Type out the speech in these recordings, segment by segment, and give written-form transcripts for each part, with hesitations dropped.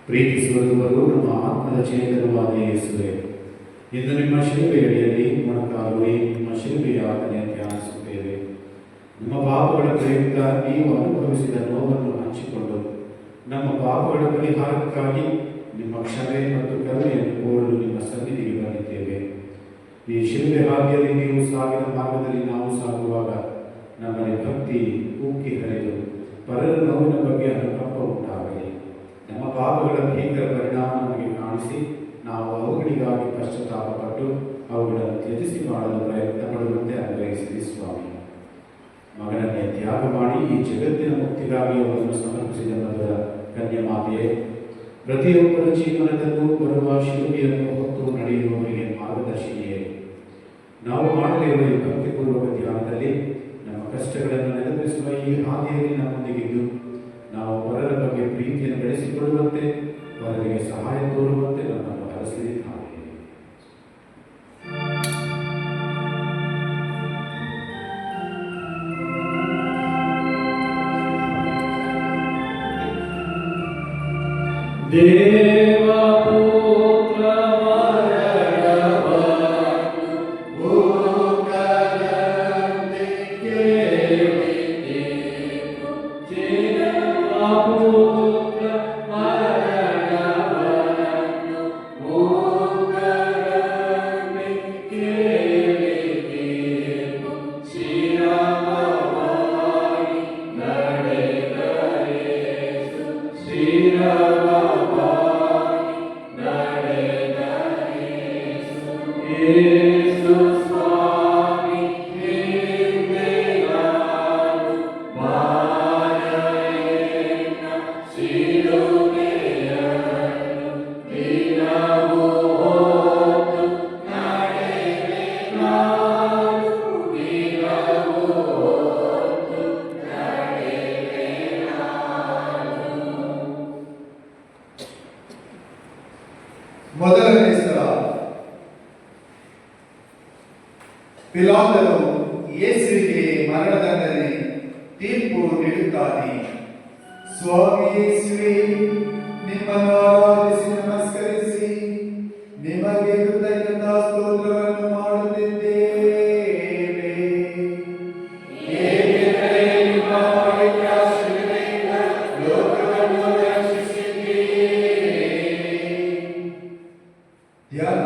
ಪ್ರೀತಿಸುವುದು ನಮ್ಮ ಆತ್ಮದ ಚೇತನವಾದ ಯೇಸುವೆ. ಇಂದು ನಿಮ್ಮ ಶಿಲುಬೆಯಡಿಯಲ್ಲಿ ಮೊಣಕಾಲೂರಿ ನಿಮ್ಮ ಶಿಲುಬೆಯ ಯಾತನೆಯನ್ನು ಧ್ಯಾನಿಸುತ್ತೇವೆ. ನಮ್ಮ ಪಾಪಗಳ ಪ್ರಯುಕ್ತ ನೀವು ಅನುಭವಿಸಿದ ನೋವನ್ನು ಹಂಚಿಕೊಂಡು ನಮ್ಮ ಪಾಪಗಳ ಪರಿಹಾರಕ್ಕಾಗಿ ನಿಮ್ಮ ಕ್ಷಮೆ ಮತ್ತು ಕರುಣೆಯನ್ನು ಕೋರಲು ನಿಮ್ಮ ಸನ್ನಿಧಿಗೆ ಬಂದಿದ್ದೇವೆ. ಈ ಶಿಲುಬೆ ಹಾದಿಯಲ್ಲಿ ನೀವು ಸಾಗಿದ ಮಾರ್ಗದಲ್ಲಿ ನಾವು ಸಾಗುವಾಗ ನಮ್ಮಲ್ಲಿ ಭಕ್ತಿ ಉಕ್ಕಿ ಹರಿದು ಪರರ ನೋವಿನ ಬಗ್ಗೆ ಅನುಕಂಪ ಉಂಟಾಗಲಿ. ನಮ್ಮ ಪಾಪಗಳ ಭೀಕರ ಪರಿಣಾಮ ನಮಗೆ ಕಾಣಿಸಿ ನಾವು ಅವುಗಳಿಗಾಗಿ ಪಶ್ಚಾತ್ತಾಪಪಟ್ಟು ಅವುಗಳನ್ನು ತ್ಯಜಿಸಿ ಮಾಡಲು ಪ್ರಯತ್ನ ಪಡುವಂತೆ ಅನುಗ್ರಹಿಸಿರಿ ಸ್ವಾಮಿ. ಮಗನನ್ನೇ ತ್ಯಾಗ ಮಾಡಿ ಈ ಜಗತ್ತಿನ ಮುಕ್ತಿಗಾಗಿ ಅವರನ್ನು ಸಮರ್ಪಿಸಿದ ಮಧುರ ಕನ್ಯಮಾತೆಯೇ, ಪ್ರತಿಯೊಬ್ಬರ ಜೀವನದಲ್ಲೂ ಬರುವ ಶಿಲುಬೆಯನ್ನು ಹೊತ್ತು ನಡೆಯುವವರಿಗೆ ಮಾರ್ಗದರ್ಶಿನಿಯೇ. ನಾವು ಮಾಡಲಿರುವ ಈ ಭಕ್ತಿಪೂರ್ವಕ ಧ್ಯಾನದಲ್ಲಿ ನಮ್ಮ ಕಷ್ಟಗಳನ್ನು ನೆರವೇರಿಸುವ ಈ ಹಾದಿಯಲ್ಲಿ ನಮ್ಮೊಂದಿಗಿದ್ದು ನಾವು ಪರರ ಬಗ್ಗೆ ಪ್ರೀತಿಯನ್ನು ಬೆಳೆಸಿಕೊಳ್ಳುವಂತೆ, ಪರರಿಗೆ ಸಹಾಯ ತೋರುವಂತೆ ನಮ್ಮನ್ನು ಹರಸಿದ್ದಾರೆ. Shri Rama ಮೊದಲನೇ ಸ್ಥಳ, ಪಿಲಾತನು ಯೇಸುವಿಗೆ ಮರಣದಂಡನೆ ತೀರ್ಪು ನೀಡುತ್ತಾನೆ. ಸ್ವಾಮಿ ಯೇಸುವೇ, ನಿಮ್ಮನ್ನು ಆರಾಧಿಸಿ ನಮಸ್ಕರಿಸಿ ನಿಮಗೆ ಕೃತಜ್ಞತಾ ಸ್ತೋತ್ರವನ್ನು ಮಾಡುತ್ತಿದ್ದೇವೆ. ಏಕೆಂದರೆ ನಿಮ್ಮ ಪವಿತ್ರ ಶಿಲುಬೆಯಿಂದ ಲೋಕವನ್ನು ರಕ್ಷಿಸಿದ್ದೀರಿ. ಧ್ಯಾನ.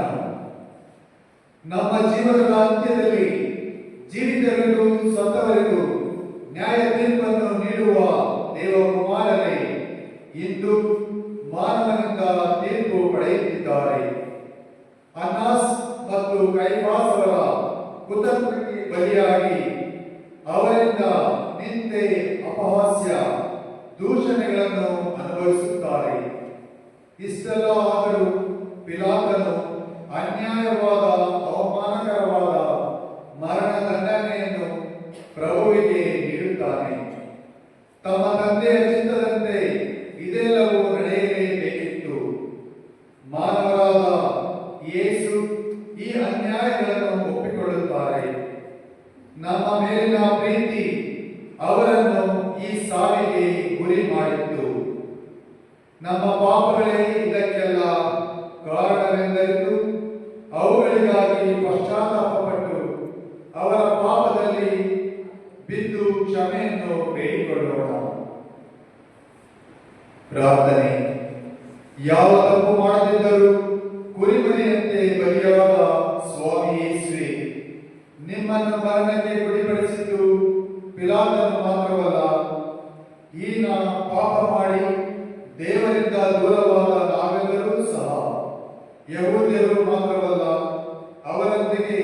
ನಮ್ಮ ಜೀವನದ ಅಂತ್ಯದಲ್ಲಿ ಜೀವಿತರಿಗೂ ಸತ್ತವರಿಗೂ ನ್ಯಾಯ ತೀರ್ಪನ್ನು ನೀಡುವ ದೇವಕುಮಾರರೇ, ಇಂದು ಮಾನವನಿಂದ ತೀರ್ಪು ಪಡೆಯುತ್ತಿದ್ದಾರೆ. ಅನ್ನಾಸ್ ಮತ್ತು ಕೈಫಾಸರ ಕುತಂತ್ರಕ್ಕೆ ಬಲಿಯಾಗಿ ಅವರಿಂದ ನಿಂದೆ, ಅಪಹಾಸ್ಯ, ದೂಷಣೆಗಳನ್ನು ಅನುಭವಿಸುತ್ತಾರೆ. ಇಷ್ಟೆಲ್ಲ ಆದರೂ ಪಿಲಾತನು ಅನ್ಯಾಯವಾದ, ಅವಮಾನಕರವಾದ ಮರಣದಂಡನೆಯನ್ನು ಪ್ರಭುವಿಗೆ ನೀಡುತ್ತಾನೆ. ತಮ್ಮ ತಂದೆಯ ಚಿತ್ತದಂತೆ ಇದೆಲ್ಲವೂ ನಡೆಯಲೇಬೇಕಿತ್ತು. ಮಾನವರಾದ ಯೇಸು ಈ ಅನ್ಯಾಯಗಳನ್ನು ಒಪ್ಪಿಕೊಳ್ಳುತ್ತಾರೆ. ನಮ್ಮ ಮೇಲಿನ ಪ್ರೀತಿ ಅವರನ್ನು ಈ ಸಾವಿಗೆ ಗುರಿ ಮಾಡಿತ್ತು. ನಮ್ಮ ಪಾಪಗಳೇ ಇದಕ್ಕೆಲ್ಲ ಕಾರಣವೆಂದರಿತು ಅವುಗಳಿಗಾಗಿ ಪಶ್ಚಾತ್ತಾಪಪಟ್ಟು ಅವರ ಪಾಪದಲ್ಲಿ ಬಿದ್ದು ಕ್ಷಮೆಯನ್ನು ಬೇಡಿಕೊಳ್ಳೋಣ. ಪ್ರಾರ್ಥನೆ. ಯಾವ ತಪ್ಪು ಮಾಡದಿದ್ದರೂ ಕುರಿಮರಿಯಂತೆ ಬಲಿಯಾದ ಸ್ವಾಮಿ ಯೇಸುವೇ, ನಿಮ್ಮನ್ನು ಮರಣಕ್ಕೆ ಗುರಿಪಡಿಸಿದ್ದು ಪಿಲಾತನು ಮಾತ್ರವಲ್ಲ, ಈ ಪಾಪ ಮಾಡಿ ದೇವರಿಂದ ದೂರವಾದ ನಾವೆಲ್ಲರೂ ಸಹ, ಯಹೂದ್ಯರು ಮಾತ್ರವಲ್ಲ, ಅವರೊಂದಿಗೆ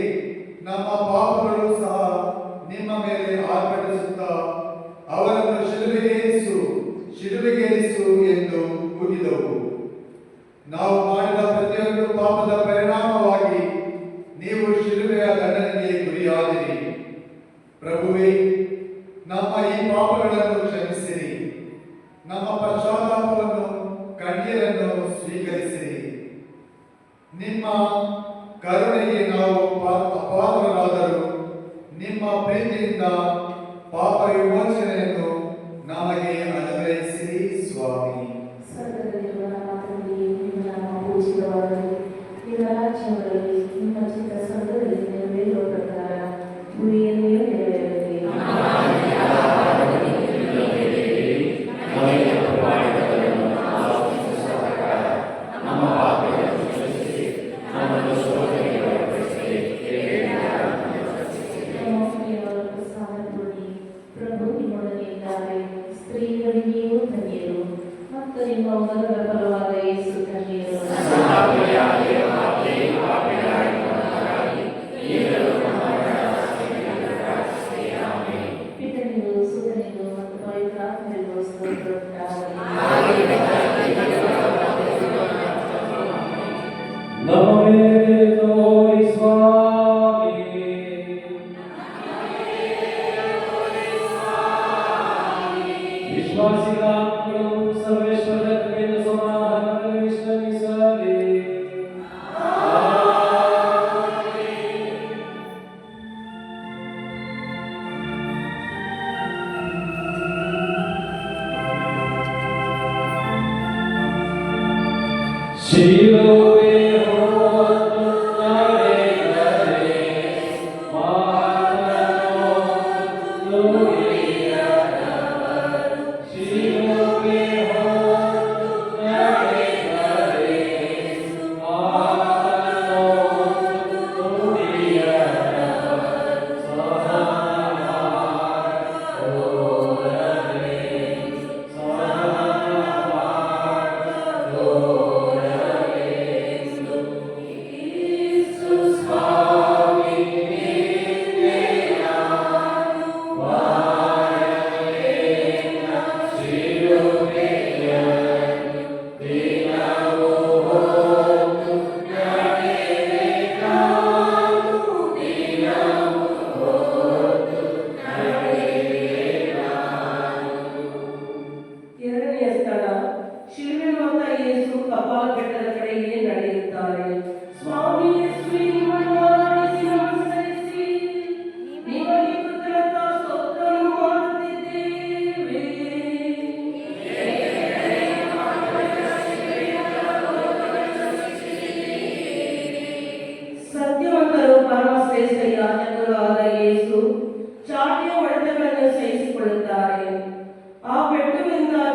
ನಮ್ಮ ಪಾಪಗಳು ಸಹ ನಿಮ್ಮ ಮೇಲೆ ಆರ್ಭಟಿಸುತ್ತಾ ಅವರನ್ನು ಶಿಲುಬೆಗೇರಿಸು ಎಂದು ಕೂಗಿದವು. ನಾವು ಮಾಡಿದ ಪ್ರತಿಯೊಂದು ಪಾಪದ ಪರಿಣಾಮವಾಗಿ ನೀವು ಶಿಲುಬೆಯ ದಂಡನೆಗೆ ಗುರಿಯಾದಿರಿ. ಪ್ರಭುವೇ, ನಮ್ಮ ಈ ಪಾಪಗಳನ್ನು ಕ್ಷಮಿಸಿರಿ. ನಮ್ಮ ಪಶ್ಚಾತ್ತಾಪವನ್ನು, ಕಣ್ಣೀರನ್ನು ಸ್ವೀಕರಿಸಿರಿ. ನಿಮ್ಮ ಕರುಣೆಗೆ ನಾವು ಅಪಾತ್ರರಾದರೂ ನಿಮ್ಮ ಪ್ರೀತಿಯಿಂದ ಪಾಪ ವಿಮೋಚನೆಯನ್ನು ನಮಗೆ ಅನುಗ್ರಹಿಸಿರಿ ಸ್ವಾಮಿ. ಸ್ವರ್ಗದಲ್ಲಿರುವ ನಮ್ಮ ತಂದೆಯೇ, ನಿಮ್ಮ ನಾಮ ಪೂಜಿತವಾಗಲಿ. ನಿಮ್ಮ ರಾಜ್ಯ ಬರಲಿ. ನಿಮ್ಮ ಚಿತ್ತ ಸ್ವರ್ಗದಲ್ಲಿ ನೆರವೇರುವ ಪ್ರಕಾರ ಭೂಮಿಯಲ್ಲಿಯೂ ನೆರವೇರಲಿ. ಪ್ರಭು ನಿಮ್ಮೊಡನೆ ಇದ್ದಾರೆ. ಸ್ತ್ರೀಯರಿಗೆ ಧನ್ಯರು ಮತ್ತು ನಿಮ್ಮ ಉದರದ ಫಲವಾದ ಯೇಸು ಧನ್ಯರು. ಪಿತನಿಗೂ ಸುತನಿಗೂ ಮತ್ತು ಪವಿತ್ರಾತ್ಮರಿಗೂ ಸ್ತೋತ್ರ ಉಂಟಾಗಲಿ. ವಿಶ್ವಾಸಿಗಳು ಸರ್ವೇಶ್ವರತ್ವೇನ ಸಮಾಧಾನದಲ್ಲಿ ವಿಶ್ರಮಿಸಲಿ. ಶಿಲುಬೆ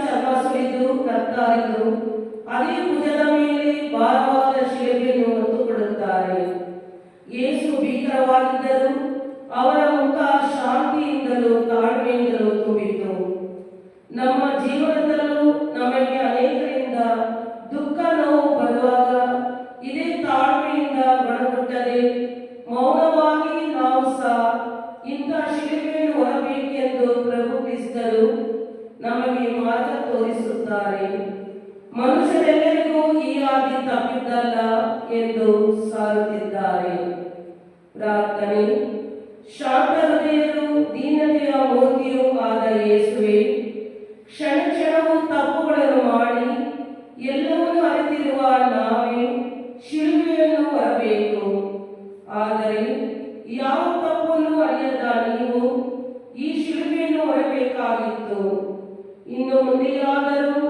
ಚರ್ಮ ಸುಲಿದು ಕತ್ತಾರಿದರು. ಅದೇ ಭುಜದ ಮೇಲೆ ಭಾರವಾದ ಶಿಲುಬೆಯನ್ನು ಹೊತ್ತುಕೊಳ್ಳುತ್ತಾರೆ. ಯೇಸು ಭೀಕರವಾಗಿದ್ದರು. ಅವರ ಮುಖ ಶಾಂತಿಯಿಂದಲೂ ತಾಳ್ಮೆಯಿಂದಲೂ ತುಂಬಿತು. ನಮ್ಮ ಜೀವನದಲ್ಲೂ ನಮಗೆ ಅನೇಕರಿಂದ ದುಃಖ ನೋವು ಬರುವಾಗ ಇದೇ ತಾಳ್ಮೆಯಿಂದ ಗುಣಗುಟ್ಟದೆ ಮೌನವಾಗಿ ನಾವು ಸಹ ಇಂಥ ಶಿಲುಬೆಯನ್ನು ಹೊರಬೇಕೆಂದು ಪ್ರಭು ಕ್ರಿಸ್ತರು ನಮಗೆ ಮಾರ್ಗ ತೋರಿಸುತ್ತಾರೆ. ಮನುಷ್ಯರೆಲ್ಲರಿಗೂ ಈ ಆದಿ ತಪ್ಪಿದ್ದಲ್ಲ ಎಂದು ಸಾರುತ್ತಿದ್ದಾರೆ. ಪ್ರಾರ್ಥನೆ. ಶಾಂತ ಹೃದಯರು, ದೀನತೆಯ ಮೂರ್ತಿಯೂ ಆದ ಯೇಸುವೆ, ಕ್ಷಣ ಕ್ಷಣವೂ ತಪ್ಪುಗಳನ್ನು ಮಾಡಿ ಎಲ್ಲವನ್ನೂ ಅರಿತಿರುವ ನಾವೇ ಶಿಲುಬೆಯನ್ನು ಹೊರಬೇಕು. ಆದರೆ ಯಾವ ತಪ್ಪನ್ನು ಅರಿಯದ ನೀವು ಈ ಶಿಲುಬೆಯನ್ನು ಹೊರಬೇಕಾಗಿತ್ತು. ಇನ್ನು ಮುಂದೆಯಾದರೂ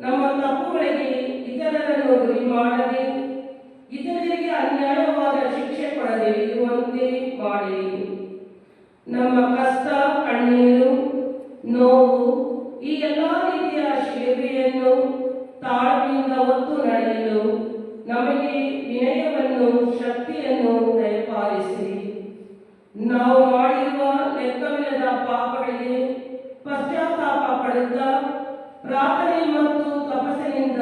ನಮ್ಮ ತಪ್ಪುಗಳಿಗೆ ಇತರರನ್ನು ಗುರಿ ಮಾಡದೆ, ಇತರರಿಗೆ ಅನ್ಯಾಯವಾದ ಶಿಕ್ಷೆ ಕೊಡದೆ ಇರುವಂತೆ ಮಾಡಿ. ನಮ್ಮ ಕಷ್ಟ, ಕಣ್ಣೀರು, ನೋವು ಈ ಎಲ್ಲ ರೀತಿಯ ಶಿಲುಬೆಯನ್ನು ತಾಳ್ಮೆಯಿಂದ ಹೊತ್ತು ನಡೆಯಲು ನಮಗೆ ವಿನಯವನ್ನು, ಶಕ್ತಿಯನ್ನು ದಯಪಾಲಿಸಿ. ನಾವು ಮಾಡಿರುವ ಲೆಕ್ಕವಿಲ್ಲದ ಪಾಪಗಳಿಗೆ ಪಶ್ಚಾತ್ತಾಪ ಪಡುತ್ತಾ ಪ್ರಾರ್ಥನೆ ಮತ್ತು ತಪಸ್ಸಿನಿಂದ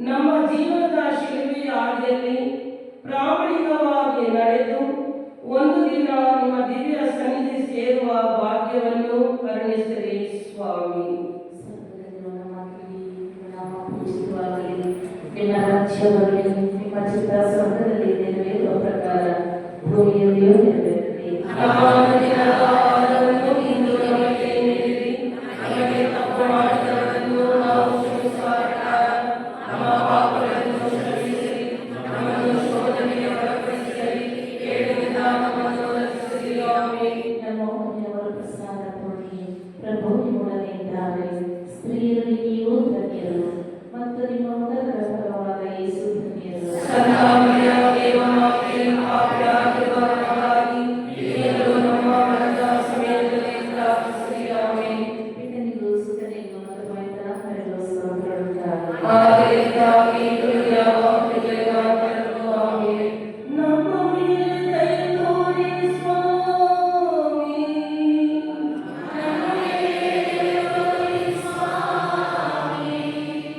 ನಮ್ಮ ಜೀವನದ ಶಿಲುಬೆಯ ಹಾದಿಯಲ್ಲಿ ಪ್ರಾಮಾಣಿಕವಾಗಿ ನಡೆದು ಒಂದು ದಿನ ನಿಮ್ಮ ದಿವ್ಯ ಸನ್ನಿಧಿ ಸೇರುವ ಭಾಗ್ಯವನ್ನು ಕರುಣಿಸಿರಿ ಸ್ವಾಮಿ. ನಿಮ್ಮ ರಾಜ್ಯ ಬರಲಿ, ನಿಮ್ಮ ಚಿತ್ತ ಸ್ವರ್ಗದಲ್ಲಿ ನೆರವೇರುವ ಪ್ರಕಾರ ಭೂಮಿಯಲ್ಲಿಯೂ ನೆರವೇರಲಿ. ಇಂದು ನಮಗೆ ನೀಡಿರಿ. ನಮಗೆ ತಪ್ಪು ಮಾಡಿದವರನ್ನು ನಾವು ಕ್ಷಮಿಸುವ ಪ್ರಕಾರ ನಮ್ಮ ಪಾಪಗಳನ್ನು ಕ್ಷಮಿಸಿರಿ. ನಮ್ಮನ್ನು ಶೋಧನೆಗೆ ಒಳಪಡಿಸಿರಿ, ಕೇಡಿನಿಂದ ನಮ್ಮನ್ನು ರಕ್ಷಿಸಿರಿ. ಆಮೆನ್. ನಮ್ಮ ಮನೆಯವರು ಪ್ರಸಾದ ತೋರಿ ಪ್ರಭು ನಿಮ್ಮೊಡನೆ ಇದ್ದಾರೆ. ಸ್ತ್ರೀಯರಲ್ಲಿ ನೀವು ಧನ್ಯರು ಮತ್ತು ನಿಮ್ಮ ಉದರದ ಫಲವಾದ ಯೇಸು ಧನ್ಯರು. ಪಿತನಿಗೂ ಸುತನಿಗೂ ಮತ್ತು ಪವಿತ್ರಾತ್ಮರಿಗೂ ಸ್ತೋತ್ರವುಂಟಾಗಲಿ. ನಮ್ಮ ಮೇಲೆ ದಯೆ ತೋರಿ ಸ್ವಾಮಿ.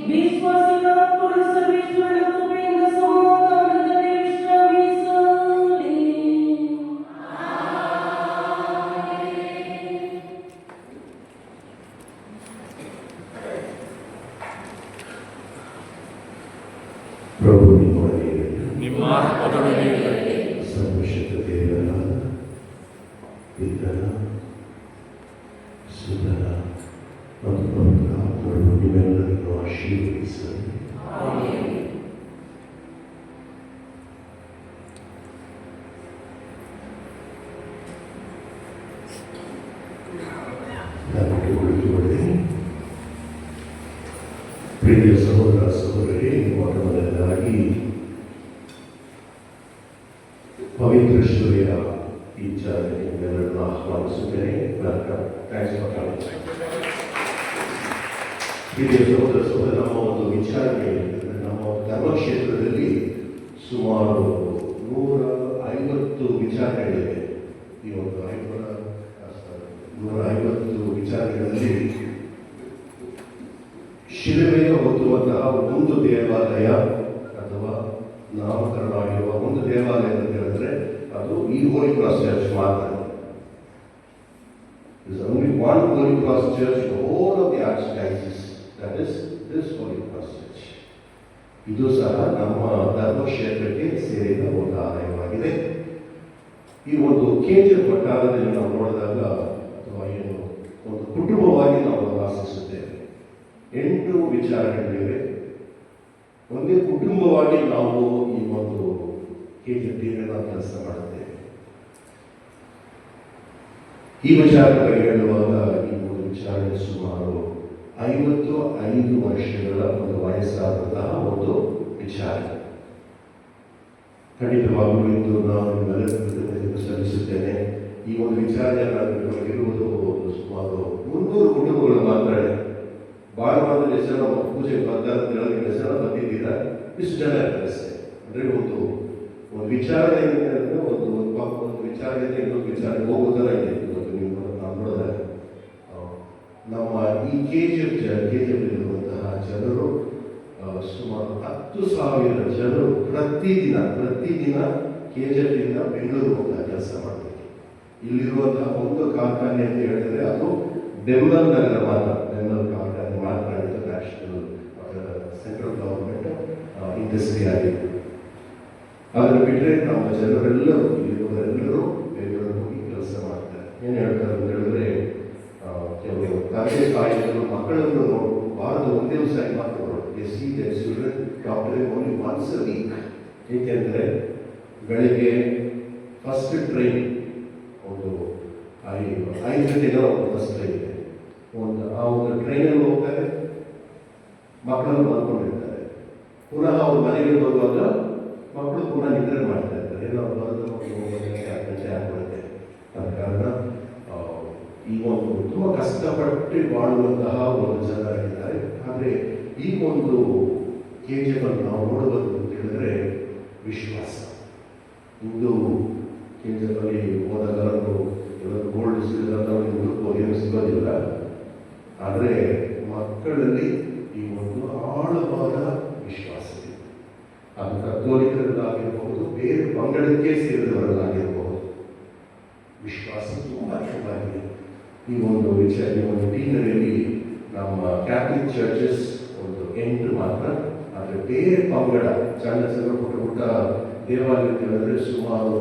ವಿಶ್ವಾಸಿಗಳ ಪುರುಷ ವಿಶ್ವನ ಕೃಪೆಯಿಂದ ಸಮಾಧಾನದಲ್ಲಿ ವಿಶ್ರಮಿಸಲಿ. ಪ್ರಭು ನಿಮ್ಮೊಡನೆ ಇರಲಿ. ನಿಮ್ಮ ಆತ್ಮದೊಡನೆ ಇರಲಿ. ಸರ್ವಶಕ್ತ ದೇವರಾದ ಪಿತನ ಸುತನ ಮತ್ತು ಪವಿತ್ರ ಆತ್ಮರು ನಿಮ್ಮೆಲ್ಲರಿಗೂ ಆಶೀರ್ವದಿಸಲಿ. ನಮಗೆ ಉಳಿದುಕೊಳ್ಳಿ. ಪ್ರಿಯ ಸಹೋದರ ಸಹೋದರಿ, ಮೊಟ್ಟ ಮೊದಲನೇದಾಗಿ ಪವಿತ್ರ ಶಿಲುಬೆಯ ಈ ವಿಚಾರಕ್ಕೆ ನಿಮ್ಮೆಲ್ಲರನ್ನು ಆಹ್ವಾನಿಸುತ್ತೇನೆ. ವೆಲ್ಕಮ್. Thanks for coming. ಪ್ರಿಯ ಸಹೋದರ ಸಹೋದರಿ, ನಮ್ಮ ಒಂದು ವಿಚಾರಣೆ, ನಮ್ಮ ಧರ್ಮಕ್ಷೇತ್ರದಲ್ಲಿ ಸುಮಾರು 150 ವಿಚಾರಣೆಗಳಿವೆ. ಈ ಒಂದು 150 ವಿಚಾರಣೆಗಳಲ್ಲಿ ಶಿಲುಬೆಯ ಹೊತ್ತುವಂತಹ ಒಂದು ದೇವಾಲಯ ಅಥವಾ ನಾಮಕರಣವಾಗಿರುವ ಒಂದು ದೇವಾಲಯ ಅಂತ ಹೇಳಿದ್ರೆ ಅದು ಈ ಹೋಲಿ ಕ್ರಾಸ್ ಚರ್ಚ್ ಮಾತ್ರ. There's only one Holy Cross Church in the whole of the Archdiocese. That is this Holy Cross Church. ಇದು ಸಹ ನಮ್ಮ ಧರ್ಮಕ್ಷೇತ್ರಕ್ಕೆ ಸೇರಿದ ಒಂದು ಆಲಯವಾಗಿದೆ. ಈ ಒಂದು ಕೇಂದ್ರ ಪಟ್ಟಾರದಲ್ಲಿ ನಾವು ನೋಡಿದಾಗ ಅಥವಾ ಏನು ಒಂದು ಕುಟುಂಬವಾಗಿ ನಾವು ವಾಸಿಸುತ್ತೇವೆ. 8 ವಿಚಾರಗಳಿವೆ. ಒಂದೇ ಕುಟುಂಬವಾಗಿ ನಾವು ಈ ಒಂದು KJP-ನ ಕೆಲಸ ಮಾಡುತ್ತೇವೆ. ಈ ವಿಚಾರಗಳು ಹೇಳುವಾಗ ಈ ಒಂದು ವಿಚಾರಣೆ ಸುಮಾರು 55 ವರ್ಷಗಳ ಒಂದು ವಯಸ್ಸಾದಂತಹ ಒಂದು ವಿಚಾರ. ಖಂಡಿತವಾಗಲೂ ಇಂದು ನಾನು ನಿಮ್ಮೆಲ್ಲರಿಗೂ ಸಲ್ಲಿಸುತ್ತೇನೆ. ಈ ಒಂದು ವಿಚಾರಣೆ ನಮಗಿರುವುದು ಸುಮಾರು 300 ಕುಟುಂಬಗಳು ಮಾತ್ರ. ಭಾನುವಾರದಲ್ಲಿ ಎಷ್ಟು ಜನ ಪೂಜೆಗೆ ಬರ್ತಾರೆ ಅಂತ ಹೇಳಿದ್ರೆ ಎಷ್ಟು ಜನ ಬಂದಿದ್ದೀರಾ? ಇಷ್ಟು ಜನ ಇರ್ತಾರೆ ಅಷ್ಟೇ. ಅಂದರೆ ಒಂದು ವಿಚಾರಣೆ ಏನಂದ್ರೆ ಒಂದು ವಿಚಾರಣೆ ಇನ್ನೊಂದು ವಿಚಾರಣೆ ಹೋಗೋ ಥರ ಇದೆ. ಇವತ್ತು ನೀವು ನಾವು ನೋಡಿದ್ರೆ ನಮ್ಮ ಈ ಕೆಜಿಎಫ್ನಲ್ಲಿರುವಂತಹ ಜನರು ಸುಮಾರು 10,000 ಜನರು ಪ್ರತಿದಿನ ಕೆಜಿಎಫ್ ಇಂದ ಬೆಂಗಳೂರು ಹೋಗ್ತಾ ಕೆಲಸ ಮಾಡಬೇಕು. ಇಲ್ಲಿರುವಂತಹ ಒಂದು ಕಾರ್ಖಾನೆ ಅಂತ ಹೇಳಿದ್ರೆ ಅದು ಬೆಂಬಲ್ ನಗರ ಮಾತ್ರ, ಬೆಂಬಲ್ ಕಾರ್ಖಾನೆ ಮಾತ್ರ ಇಂಟರ್ನ್ಯಾಷನಲ್ ಸೆಂಟ್ರಲ್ ಗವರ್ಮೆಂಟ್ ಇಂಡಸ್ಟ್ರಿ ಆಗಿತ್ತು. ಅದನ್ನು ಬಿಟ್ಟರೆ ನಮ್ಮ ಜನರೆಲ್ಲರೂ ಇಲ್ಲಿರುವವರೆಲ್ಲರೂ ಬೆಂಗಳೂರು ಹೋಗಿ ಕೆಲಸ ಮಾಡ್ತಾರೆ. ಏನು ಹೇಳ್ತಾರೆ ಅಂತ ಹೇಳಿದ್ರೆ ಕೆಲವು ತಂದೆ ತಾಯಿಗಳು ಮಕ್ಕಳನ್ನು ವಾರದ ಒಂದೇ ದಿವಸ ಮಾತ್ರ see the children doctor only once a week. ಏಕೆಂದರೆ ಬೆಳಿಗ್ಗೆ ಫಸ್ಟ್ ಟ್ರೈನ್ ಒಂದು 5 ಗಂಟೆಗೆ ಒಂದು ಫಸ್ಟ್ ಟ್ರೈನ್ ಇದೆ. ಆ ಒಂದು ಟ್ರೈನಲ್ಲಿ ಹೋಗ್ತಾರೆ, ಮಕ್ಕಳನ್ನು ಮಲ್ಕೊಂಡಿರ್ತಾರೆ. ಪುನಃ ಅವ್ರ ಮನೆಗೆ ಬರುವಾಗ ಮಕ್ಕಳು ಪುನಃ ನಿದ್ರೆ ಮಾಡ್ತಾ ಇರ್ತಾರೆ. ಏನೋ ಬರೋದು 9 ಗಂಟೆ ಆಗ್ಬಿಡುತ್ತೆ. ಆದ ಕಾರಣ ಈ ಒಂದು ತುಂಬ ಕಷ್ಟಪಟ್ಟು ಬಾಳುವಂತಹ ಒಂದು ಜನ ಇದ್ದಾರೆ. ಆದರೆ ಈ ಒಂದು ಕೆಜಿಎಫ್ ಅನ್ನು ನಾವು ನೋಡಬಹುದು ಅಂತ ಹೇಳಿದ್ರೆ ವಿಶ್ವಾಸ. ಇಂದು ಕೆಜಿಎಫ್ ಅಲ್ಲಿ ಹೋದಾಗ ಎಲ್ಲರೂ ಗೋಲ್ಡ್ ಸಿಗೋದು ಹುಡುಕೋ ಏನು ಸಿಗೋದಿಲ್ಲ. ಆದರೆ ಮಕ್ಕಳಲ್ಲಿ ಈ ಒಂದು ಆಳವಾದ ವಿಶ್ವಾಸ ಇದೆ. ಅದು ಕಥೋಲಿಕರಲ್ಲಾಗಿರಬಹುದು, ಬೇರೆ ಪಂಗಡಕ್ಕೆ ಸೇರಿದವರಲ್ಲಾಗಿರಬಹುದು. ವಿಶ್ವಾಸ ತುಂಬ ಚೆನ್ನಾಗಿದೆ. ಈ ಒಂದು ಟೀನರಿಯಲ್ಲಿ ನಮ್ಮ ಕ್ಯಾಥಲಿಕ್ ಚರ್ಚಸ್ ಒಂದು 8 ಮಾತ್ರ. ಆದರೆ ಬೇರೆ ಪಂಗಡ ಸಣ್ಣ ಪುಟ್ಟ ದೇವಾಲಯ ಹೇಳಿದ್ರೆ ಸುಮಾರು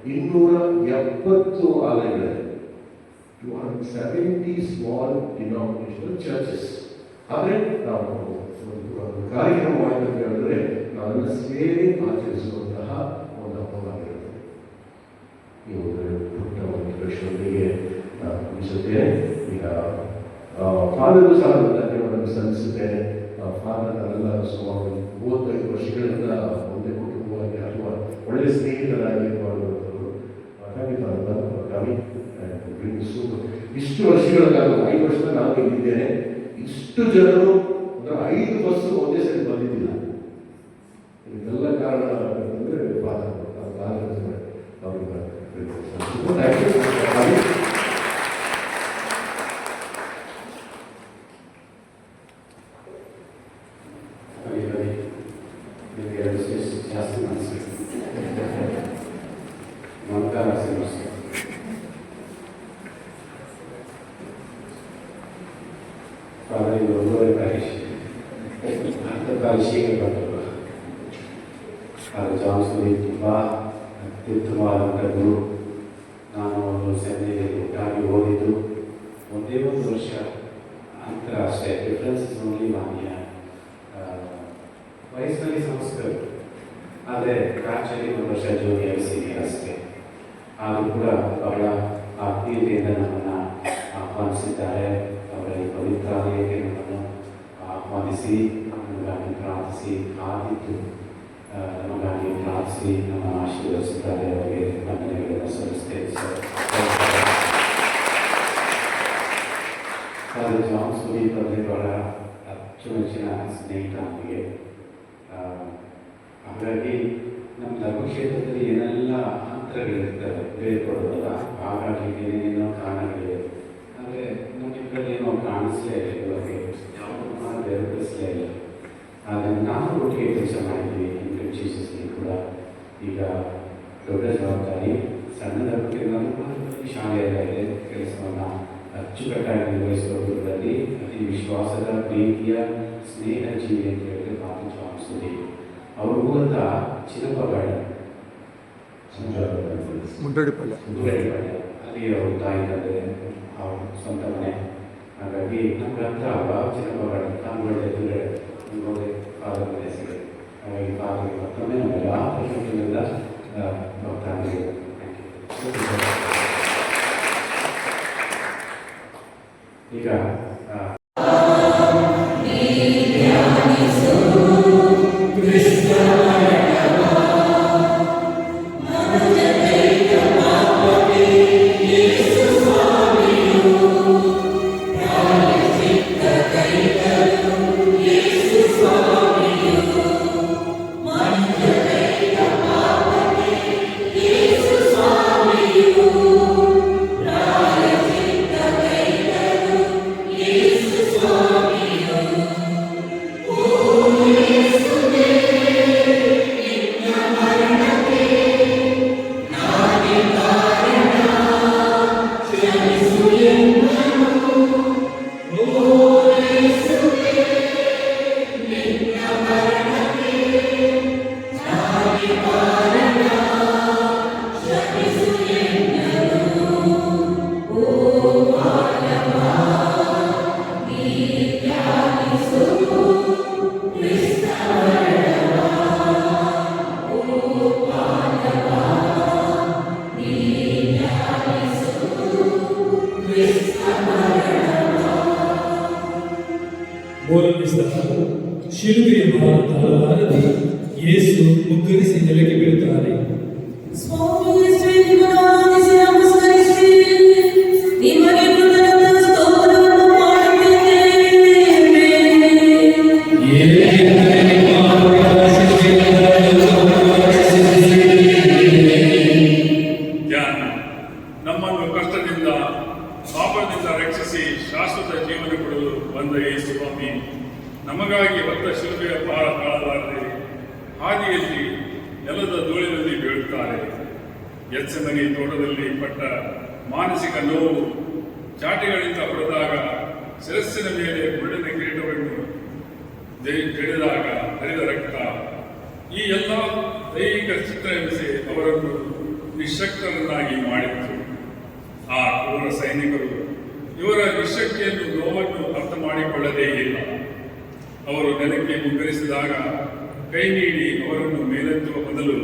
270 ಆಲಯಗಳಿವೆ. 270 ಸ್ಮಾಲ್ ಡಿನಾಮಿನೇಷನಲ್ ಚರ್ಚಸ್. ಆದರೆ ನಾವು ಒಂದು ಕಾರ್ಯಕ್ರಮ ಅಂತ ಹೇಳಿದ್ರೆ ನಾವೆಲ್ಲ ಸೇರಿ ಆಚರಿಸುವಂತಹ ಒಂದು ಹಬ್ಬವಾಗಿರುತ್ತೆ. ಈ ಒಂದು ಪುಟ್ಟ ಒಂದು ಪ್ರಶ್ನೆಗೆ ನಾನು ಮುಗಿಸುತ್ತೇನೆ. ಈಗ ಫಾದರ್ಗೂ ಸಹ ಧನ್ಯವಾದವನ್ನು ಸಲ್ಲಿಸುತ್ತೇನೆ. ಫಾದರ್ ನಾವೆಲ್ಲ ಸುಮಾರು 35 ವರ್ಷಗಳಿಂದ ಒಂದೇ ಕುಟುಂಬವಾಗಿ ಅಥವಾ ಒಳ್ಳೆಯ ಸ್ನೇಹಿತರಾಗಿ ಮಾಡುವಂಥವರು. ಹಾಗಾಗಿ ಇಷ್ಟು ವರ್ಷಗಳಿಗಾಗ 5 ವರ್ಷದ ನಾನು ಇಲ್ಲಿದ್ದೇನೆ. ಇಷ್ಟು ಜನರು 5 ಬಸ್ಸು ಒಂದೇ ಸರಿ ಬಂದಿದ್ದಿಲ್ಲ. ಇದೆಲ್ಲ ಕಾರಣ ಅಂತಂದ್ರೆ ಫಾದರ್ ಜಾಸ್ತಿ ಮಂಕಾರ ಸಮಸ್ಯೆ ಒಂದೂವರೆ ಪರೀಕ್ಷೆಗೆ ಬಂದರು. ಅದು ಜಾನ್ಸನ್ ತುಂಬ ಅತ್ಯುತ್ತಮವಾದಂಥ ಗುರು. ನಾನು ಅವರು ಸೆಮಿನರಿಗೆ ಒಟ್ಟಾಗಿ ಓದಿದ್ದು ಒಂದೇ ಒಂದು ವರ್ಷ ಅಂತರ ಅಷ್ಟೇ. Difference only 1 year. ವಯಸ್ಸಿನಲ್ಲಿ ಸಂಸ್ಕೃತ, ಆದರೆ ಬ್ಯಾಚಲ್ಲಿ 1 ವರ್ಷ ಜೂನಿಯರ್ ಸೀನಿಯರ್ ಅಷ್ಟೇ. ಆದರೂ ಕೂಡ ಬಹಳ ಆತ್ಮೀಯತೆಯಿಂದ ನಮ್ಮನ್ನು ಆಹ್ವಾನಿಸಿದ್ದಾರೆ. ಅವರ ಈ ಪವಿತ್ರಾಲಯಕ್ಕೆ ನಮ್ಮನ್ನು ಆಹ್ವಾನಿಸಿ ನಮಗಾಗಿ ಪ್ರಾರ್ಥಿಸಿ ಕಾದಿದ್ದು ನಮಗಾಗಿ ಪ್ರಾರ್ಥಿಸಿ ನಮ್ಮ ಆಶೀರ್ವದಿಸಿದ್ದಾರೆ. ಅವರಿಗೆ ವಂದನೆಗಳನ್ನು ಸಲ್ಲಿಸ್ತೇವೆ ಸರ್. ಜಾನ್ ಸುದೀಪ್ ಅಂದರೆ ಬಹಳ ಅಚ್ಚುಮೆಚ್ಚಿನ ಸ್ನೇಹಿತ ನಮಗೆ. ಹಾಗಾಗಿ ನಮ್ಮ ಧರ್ಮಕ್ಷೇತ್ರದಲ್ಲಿ ಏನೆಲ್ಲ ಅಂತರಗಳಿರ್ತವೆ ಬೇರ್ಪಡೋದಲ್ಲ, ಹಾಗಾಗಿ ಏನೇನೋ ಕಾರಣಗಳಿವೆ. ಆದರೆ ನಮ್ಮಿಬ್ಬರಲ್ಲಿ ಏನೋ ಕಾಣಿಸ್ಲೇ ಇಲ್ಲ, ಇವಾಗ ಯಾವುದನ್ನು ಬೇರ್ಪಡಿಸಲೇ ಇಲ್ಲ. ಆದರೆ ನಾವು ಒಟ್ಟಿಗೆ ಕೆಲಸ ಮಾಡಿದ್ವಿ ಇನ್ ಜೀಸಸ್ಗೆ ಕೂಡ. ಈಗ ದೊಡ್ಡ ಜವಾಬ್ದಾರಿ, ಸಣ್ಣದಾಗಿರೋದು ಶಾಲೆಯಲ್ಲ ಇದೆ. ಕೆಲಸವನ್ನು ಅಚ್ಚುಕಟ್ಟಾಗಿ ನಿರ್ವಹಿಸುವುದರಲ್ಲಿ ಅತಿ ವಿಶ್ವಾಸದ, ಪ್ರೀತಿಯ, ಸ್ನೇಹ ಜೀವಿ ಅಂತ ಹೇಳಿದ್ರೆ ಮಾತು ಜಾನ್ ಸುದೀಪ್. ಅವ್ರಿಗೂ ಅಂತ ಚಿನ್ನಪ್ಪಗಾಡ ಮುಂಡಡಿಪಾಳ್ಯ ಅಲ್ಲಿ ಅವ್ರ ತಾಯಿ ತಂದೆ ಅವ್ರ ಸ್ವಂತ ಮನೆ. ಹಾಗಾಗಿ ನಮ್ಗೆ ಹತ್ರ ಚಿನ್ನಪ್ಪಗಾಡ ಕಾಮಗಡೆ ಎದುರುಗಡೆ ನಮಗೆ ಫಾದರ್ ಮನೆ ಸಿಗುತ್ತೆ. ಹಾಗಾಗಿ ಫಾದರ್ಗೆ ಮತ್ತೊಮ್ಮೆ ನಮ್ಮೆಲ್ಲ ಪ್ರಶಂಸೆಯಿಂದ ಭಕ್ತಾಂಗರಿಗೆ ಈಗ Kaiga ಮೂರನೇ ಸ್ಥಳ ಶಿಲುಬೆಯ ಭಾರತಾಳಲಾರದೆ ಯೇಸು ಮುಗ್ಗರಿಸಿ ನೆಲಕ್ಕೆ ಬೀಳುತ್ತಾರೆ. ಸ್ವಾಮಿ ಯೇಸುವಿನ ಆರಾಧಿಸಿ ನಮಸ್ಕರಿಸಿ ನಿಮಗೆ ಕೃತಜ್ಞತಾ ಸ್ತೋತ್ರವನ್ನು ಮಾಡುತ್ತೇವೆ. ಏಕೆಂದರೆ ನಿಮ್ಮ ಶಿಲುಬೆಯಿಂದ ಧ್ಯಾನ. ನಮ್ಮನ್ನು ಕಷ್ಟದಿಂದ ಪಾಪದಿಂದ ರಕ್ಷಿಸಿ ಶಾಶ್ವತ ಜೀವನ ಕೊಡಲು ಬಂದ ಯೇಸು ಸ್ವಾಮಿ ನಮಗಾಗಿ ಹೊತ್ತ ಶಿಲುಬೆಯ ಭಾರ ತಾಳಲಾರದೆ ಹಾದಿಯಲ್ಲಿ ನೆಲದ ಧೂಳಿನಲ್ಲಿ ಬೀಳುತ್ತಾರೆ. ಗೆತ್ಸೆಮನೆ ತೋಟದಲ್ಲಿ ಪಟ್ಟ ಮಾನಸಿಕ ನೋವು, ಚಾಟಿಗಳಿಂದ ಹೊಡೆದಾಗ ಶಿರಸ್ಸಿನ ಮೇಲೆ ಮುಳ್ಳಿನ ಕಿರೀಟವನ್ನು ಕೆಡೆದಾಗ ಹರಿದ ರಕ್ತ, ಈ ಎಲ್ಲ ದೈಹಿಕ ಚಿತ್ರಹಿಂಸೆ ಅವರನ್ನು ನಿಶಕ್ತರನ್ನಾಗಿ ಮಾಡಿತ್ತು. ಆ ಕ್ರೂರ ಸೈನಿಕರು ಇವರ ನಿಶಕ್ತಿಯನ್ನು, ನೋವನ್ನು ಅರ್ಥ ಮಾಡಿಕೊಳ್ಳದೇ ಇಲ್ಲ. ಅವರು ನೆಲಕ್ಕೆ ಮುಗ್ಗರಿಸಿದಾಗ ಕೈ ನೀಡಿ ಅವರನ್ನು ಮೇಲೆತ್ತುವ ಬದಲು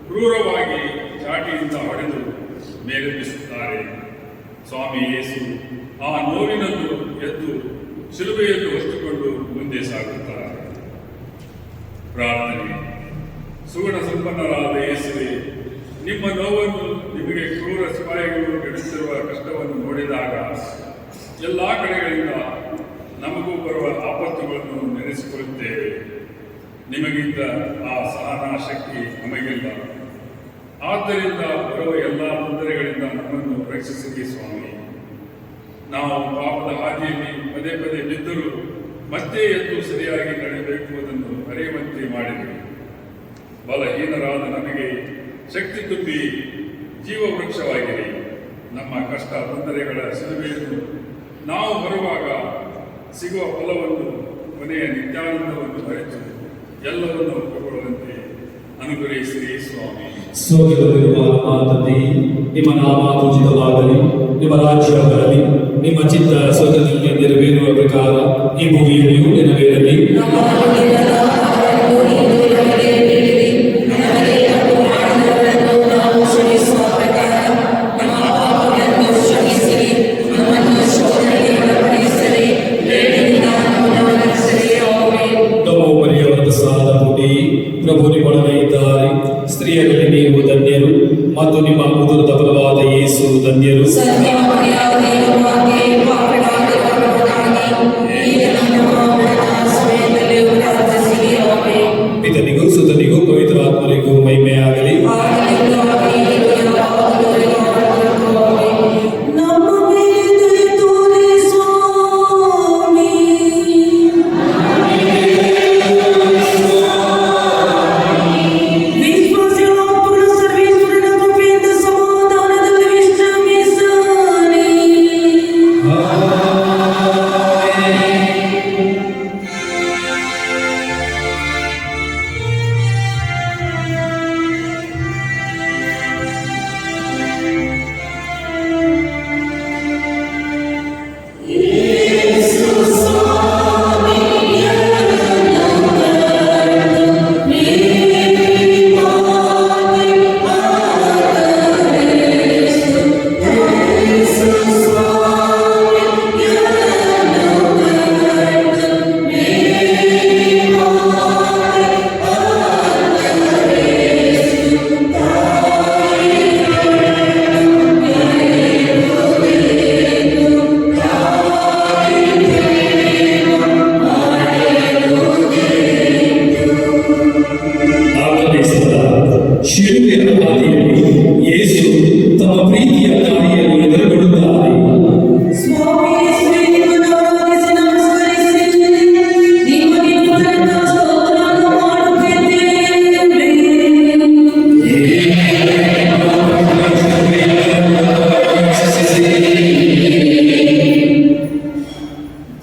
ಕ್ರೂರವಾಗಿ ಚಾಟಿಯಿಂದ ಹೊಡೆದು ಮೇಲೆಬ್ಬಿಸುತ್ತಾರೆ. ಸ್ವಾಮಿ ಯೇಸು ಆ ನೋವಿನನ್ನು ಎದ್ದು ಶಿಲುಬೆಯನ್ನು ಹೊತ್ತುಕೊಂಡು ಮುಂದೆ ಸಾಗುತ್ತಾರೆ. ಪ್ರಾರ್ಥನೆ. ಸುಗುಣ ಸಂಪನ್ನರಾದ ಯೇಸುವೆ, ನಿಮ್ಮ ನೋವನ್ನು, ನಿಮಗೆ ಕ್ರೂರ ಸಿಪಾಯಿಗಳು ನಡೆಸುತ್ತಿರುವ ಕಷ್ಟವನ್ನು ನೋಡಿದಾಗ ಎಲ್ಲ ಕಡೆಗಳಿಂದ ನಮಗೂ ಬರುವ ಆಪತ್ತುಗಳನ್ನು ನೆನೆಸಿಕೊಳ್ಳುತ್ತೇವೆ. ನಿಮಗಿದ್ದ ಆ ಸಹನಾ ಶಕ್ತಿ ನಮಗಿಲ್ಲ. ಆದ್ದರಿಂದ ಬರುವ ಎಲ್ಲ ತೊಂದರೆಗಳಿಂದ ನಮ್ಮನ್ನು ರಕ್ಷಿಸಿರಿ ಸ್ವಾಮಿ. ನಾವು ಪಾಪದ ಹಾದಿಯಲ್ಲಿ ಪದೇ ಪದೇ ಬಿದ್ದರೂ ಮತ್ತೆ ಎದ್ದು ಸರಿಯಾಗಿ ನಡೆಯಬೇಕು ಅದನ್ನು ಅರಿಯುವಂತೆ ಮಾಡಿದರು. ಬಲಹೀನರಾದ ನಮಗೆ ಶಕ್ತಿ ತುಂಬಿ ಜೀವವೃಕ್ಷವಾಗಿರಿ. ನಮ್ಮ ಕಷ್ಟ ತೊಂದರೆಗಳ ಶಿಲುಬೆಯನ್ನು ನಾವು ಬರುವಾಗ ಸಿಗುವ ಫಲವನ್ನು, ಕೊನೆಯ ನಿತ್ಯಾನಂದವನ್ನು ಅರಿತು ಎಲ್ಲವನ್ನು ಒಪ್ಪಿಕೊಳ್ಳುವಂತೆ ಅನುಗ್ರಹಿಸಿರಿ ಸ್ವಾಮಿ. ಸ್ವರ್ಗದಲ್ಲಿರುವ ನಮ್ಮ ತಂದೆಯೇ, ನಿಮ್ಮ ನಾಮ ಪೂಜಿತವಾಗಲಿ, ನಿಮ್ಮ ರಾಜ್ಯ ಬರಲಿ, ನಿಮ್ಮ ಚಿತ್ತ ಸ್ವರ್ಗದಲ್ಲಿ ನೆರವೇರುವ ಪ್ರಕಾರ ಈ ಭೂಮಿಯಲ್ಲಿಯೂ ನೆರವೇರಲಿ. ಪ್ರಭು ನಿಮ್ಮೊಡನೆ ಇದ್ದಾರೆ. ಸ್ತ್ರೀಯರಲ್ಲಿ ನೀವು ಧನ್ಯರು ಮತ್ತು ನಿಮ್ಮ ಉದರದ ಫಲವಾದ ಯೇಸು ಧನ್ಯರು. ಪ್ರಾರ್ಥಿಸಿ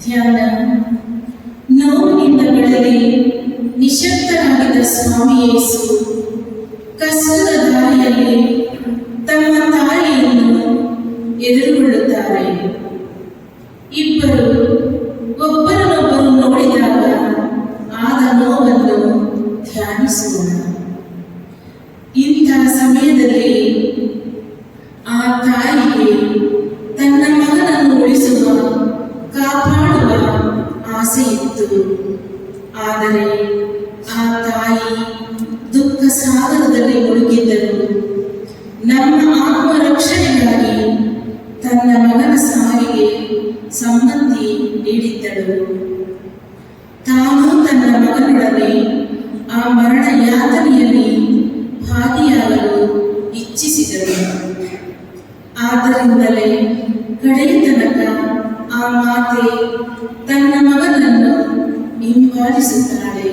ಧ್ಯಾನ. ನೋವಿನಿಂದ ಬಳಲಿ ನಿಶಕ್ತರಾಗಿದ್ದ ಸ್ವಾಮಿ ಯೇಸು ಕಷ್ಟದ ದಾರಿಯಲ್ಲಿ ತಮ್ಮ ತಾಯಿಯನ್ನು ಎದುರುಗೊಳ್ಳುತ್ತಾರೆ. ಇಬ್ಬರು ಒಬ್ಬರನ್ನೊಬ್ಬರು ನೋಡಿದಾಗ ಆದ ನೋವನ್ನು ಧ್ಯಾನಿಸೋಣ. ಇಂಥ ಸಮಯದಲ್ಲಿ ಆ ತಾಯಿಗೆ ತನ್ನ ಮಗನನ್ನು ಉಳಿಸುವ, ಕಾಪಾಡುವ ಆಸೆ ಇತ್ತು. ಆದರೆ ಆ ತಾಯಿ ದುಃಖ ಸಾಗರದಲ್ಲಿ ಮುಳುಗಿದ್ದರು. ನಮ್ಮ ಆತ್ಮ ರಕ್ಷಣೆಗಾಗಿ ತನ್ನ ಮಗನ ಸಾವಿಗೆ ಸಮ್ಮತಿ ನೀಡಿದ್ದಳು. ತಾನು ತನ್ನ ಮಗನೊಡನೆ ಆ ಮರಣ ಯಾತನೆಯಲ್ಲಿ ಭಾಗಿಯಾಗಲು ಇಚ್ಛಿಸಿದಳು. ಆದ್ದರಿಂದಲೇ ಕಡೆಯ ತನಕ ಆ ಮಾತೆ ತನ್ನ ಮಗನನ್ನು ಹಿಂಬಾಲಿಸುತ್ತಾಳೆ.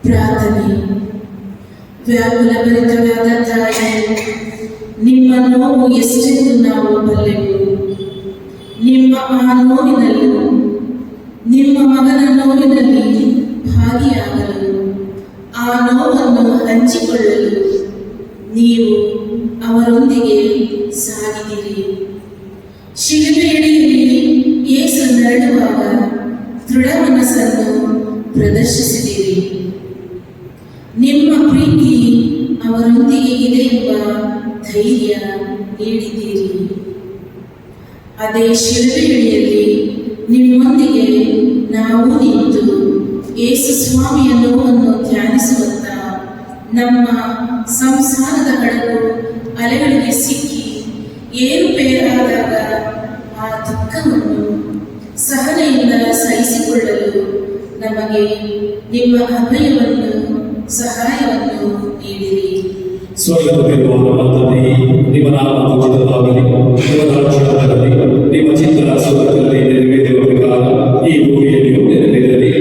ಪ್ರಾರ್ಥನೆ. ವ್ಯಾಕುಲ ಭರಿತವಾದ ತಾಯಿ, ನಿಮ್ಮ ನೋವು ಎಷ್ಟೆಂದು ನಾವು ಬಲ್ಲೆವು. ನಿಮ್ಮ ಆ ನೋವಿನಲ್ಲೂ ನಿಮ್ಮ ಮಗನ ನೋವಿನಲ್ಲಿ ಭಾಗಿಯಾಗಲು, ಆ ನೋವನ್ನು ಹಂಚಿಕೊಳ್ಳಲು ನೀವು ಅವರೊಂದಿಗೆ ಸಾಗಿದಿರಿ. ಶಿಲುಬೆಯಡಿಯಲ್ಲಿ ಯೇಸು ನರಳುವಾಗ ದೃಢ ಮನಸ್ಸನ್ನು ಪ್ರದರ್ಶಿಸಿದಿರಿ. ನಿಮ್ಮ ಪ್ರೀತಿ ಅವರೊಂದಿಗೆ ಇದೆ ಎಂಬ ಧೈರ್ಯ ನೀಡಿದ್ದೀರಿ. ಅದೇ ಶಿಲುಬೆಯಡಿಯಲ್ಲಿ ನಿಮ್ಮೊಂದಿಗೆ ನಾವು ನಿಂತು ಯೇಸು ಸ್ವಾಮಿಯ ನೋವನ್ನು ಧ್ಯಾನಿಸುವಂತ ನಮ್ಮ ಸಂಸಾರದ ಹಡಗು ಅಲೆಗಳಿಗೆ ಸಿಕ್ಕಿ ಏರುಪೇರಾದಾಗ ಆ ದುಃಖವನ್ನು ಸಹನೆಯಿಂದ ಸಹಿಸಿಕೊಳ್ಳಲು ನಮಗೆ ನಿಮ್ಮ ಅಭಯವನ್ನು, ಸಹಾಯವನ್ನು ನೀಡಿರಿ. ಸ್ವರ್ಗದಲ್ಲಿರುವ ನಮ್ಮ ತಂದೆಯೇ, ನಿಮ್ಮ ನಾಮ ಪೂಜಿತವಾಗಲಿ, ನಿಮ್ಮ ರಾಜ್ಯ ಬರಲಿ, ನಿಮ್ಮ ಚಿತ್ತ ಸ್ವರ್ಗದಲ್ಲಿ ನೆರವೇರುವ ಪ್ರಕಾರ ಈ ಭೂಮಿಯಲ್ಲಿಯೂ ನೆರವೇರಲಿ.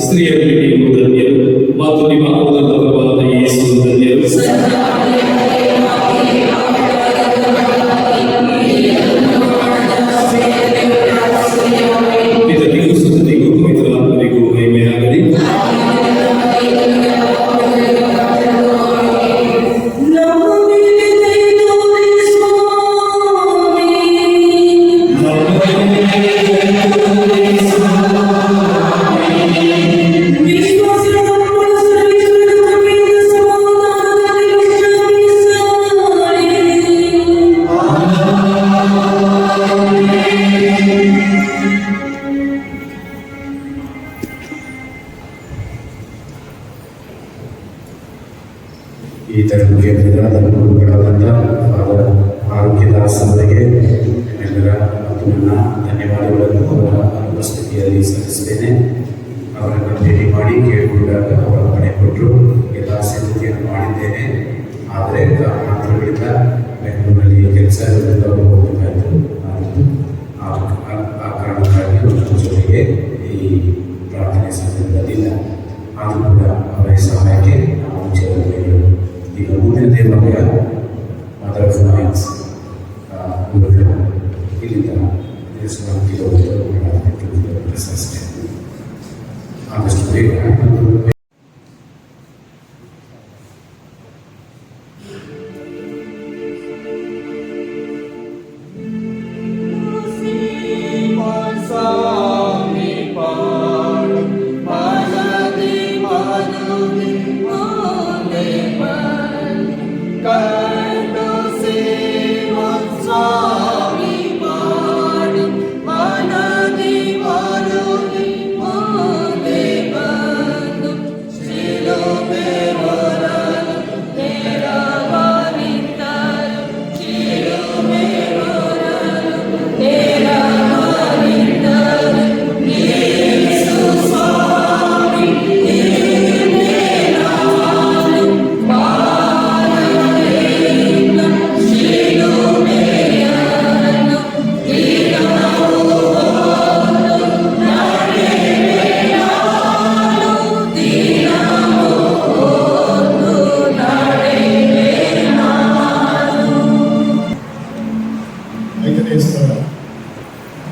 ಸ್ತ್ರೀಯರಲ್ಲಿ ನೀವು ಧನ್ಯರು ಮತ್ತು ನಿಮ್ಮ ಉದರದ ಫಲವಾದ ಯೇಸು ಧನ್ಯರು. ಪಿತನಿಗೂ ಸುತನಿಗೂ ಪವಿತ್ರಾತ್ಮನಿಗೂ ಮಹಿಮೆಯಾಗಲಿ. ಈ ತರಗತಿಯ ಗುರುಗಳಾದಂಥ ಅವರ ಆರೋಗ್ಯದಾಸ್ ಅವರಿಗೆ ನಿಮ್ಮೆಲ್ಲರ ಮತ್ತು ನನ್ನ ಧನ್ಯವಾದಗಳನ್ನು ಅವರ ಉಪಸ್ಥಿತಿಯಲ್ಲಿ ಸಲ್ಲಿಸುತ್ತೇನೆ. ಅವರನ್ನು ಭೇಟಿ ಮಾಡಿ ಕೇಳಿಕೊಂಡಾಗ ಅವರ ಮನೆ ಕೊಟ್ಟರು, ಎಲ್ಲ ಸಿದ್ಧತೆಯನ್ನು ಮಾಡಿದ್ದೇನೆ. ಆದರೆ ಕಾರಣಾಂತರಗಳಿಂದ ಬೆಂಗಳೂರಿನಲ್ಲಿ ಕೆಲಸ ಇರೋದ್ರಿಂದ ಅವರು ಹೋಗಬೇಕಾಯಿತು. ಆ ಕಾರಣಕ್ಕಾಗಿ ನಮ್ಮ ಜೊತೆಗೆ ಈ ಪ್ರಾರ್ಥನೆ ಸಮಯದಲ್ಲಿಲ್ಲ. ಆದರೂ ಕೂಡ ಅವರ ಸಹಾಯಕ್ಕೆ ನಾವು ಮುಂಚೆಗಳು ಈಗ ಮುಂದಿನ ದೇವಾಲಯ ಮದರ್ ಆಫ್ ಮೈನ್ಸ್ ಇಲ್ಲಿಂದ 1 ಕಿಲೋಮೀಟರ್ ಅಷ್ಟೇ. ಆದಷ್ಟು ಬೇಗ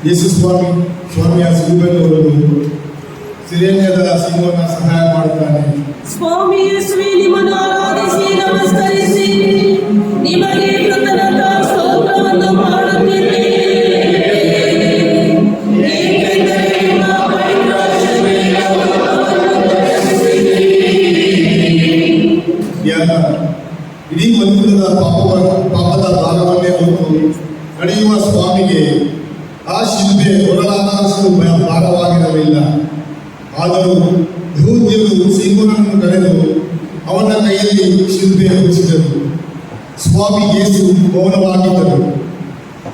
ಯೇಸು ಸ್ವಾಮಿಯ ಸಿಲುಬೆಯನ್ನು ಸಿರೇನ್ಯದ ಸಿಂಹನ ಸಹಾಯ ಮಾಡುತ್ತಾನೆ. ಸ್ವಾಮಿ ಯೇಸುವೆ, ನಿಮ್ಮನ್ನು ಆರಾಧಿಸಿ ನಮಸ್ಕರಿಸಿ ನಿಮಗೆ ಕೃತಜ್ಞತ ಸ್ತೋತ್ರವನ್ನು ಮಾಡುತ್ತೇನೆ. ಏಕೆಂದರೆ ನಿಮ್ಮ ಪವಿತ್ರ ಧ್ಯಾನ ಇಡೀ ಮನುಕುಲದ ಪಾಪದ ಭಾರವನ್ನೇ ಹೊತ್ತು ನಡೆಯುವ ಸ್ವಾಮಿಗೆ ಆ ಶಿಲ್ಪೆ ಹೊರಲಾದಷ್ಟು ಭಾರವಾಗಿರಲಿಲ್ಲ. ಆದರೂ ಯಹೂದ್ಯರು ಸಿಂಹನನ್ನು ಕರೆದು ಅವನ ಕೈಯಲ್ಲಿ ಶಿಲ್ಪೆ ಹೊರಿಸಿದರು. ಸ್ವಾಮಿ ಯೇಸು ಮೌನವಾಗಿದ್ದರು.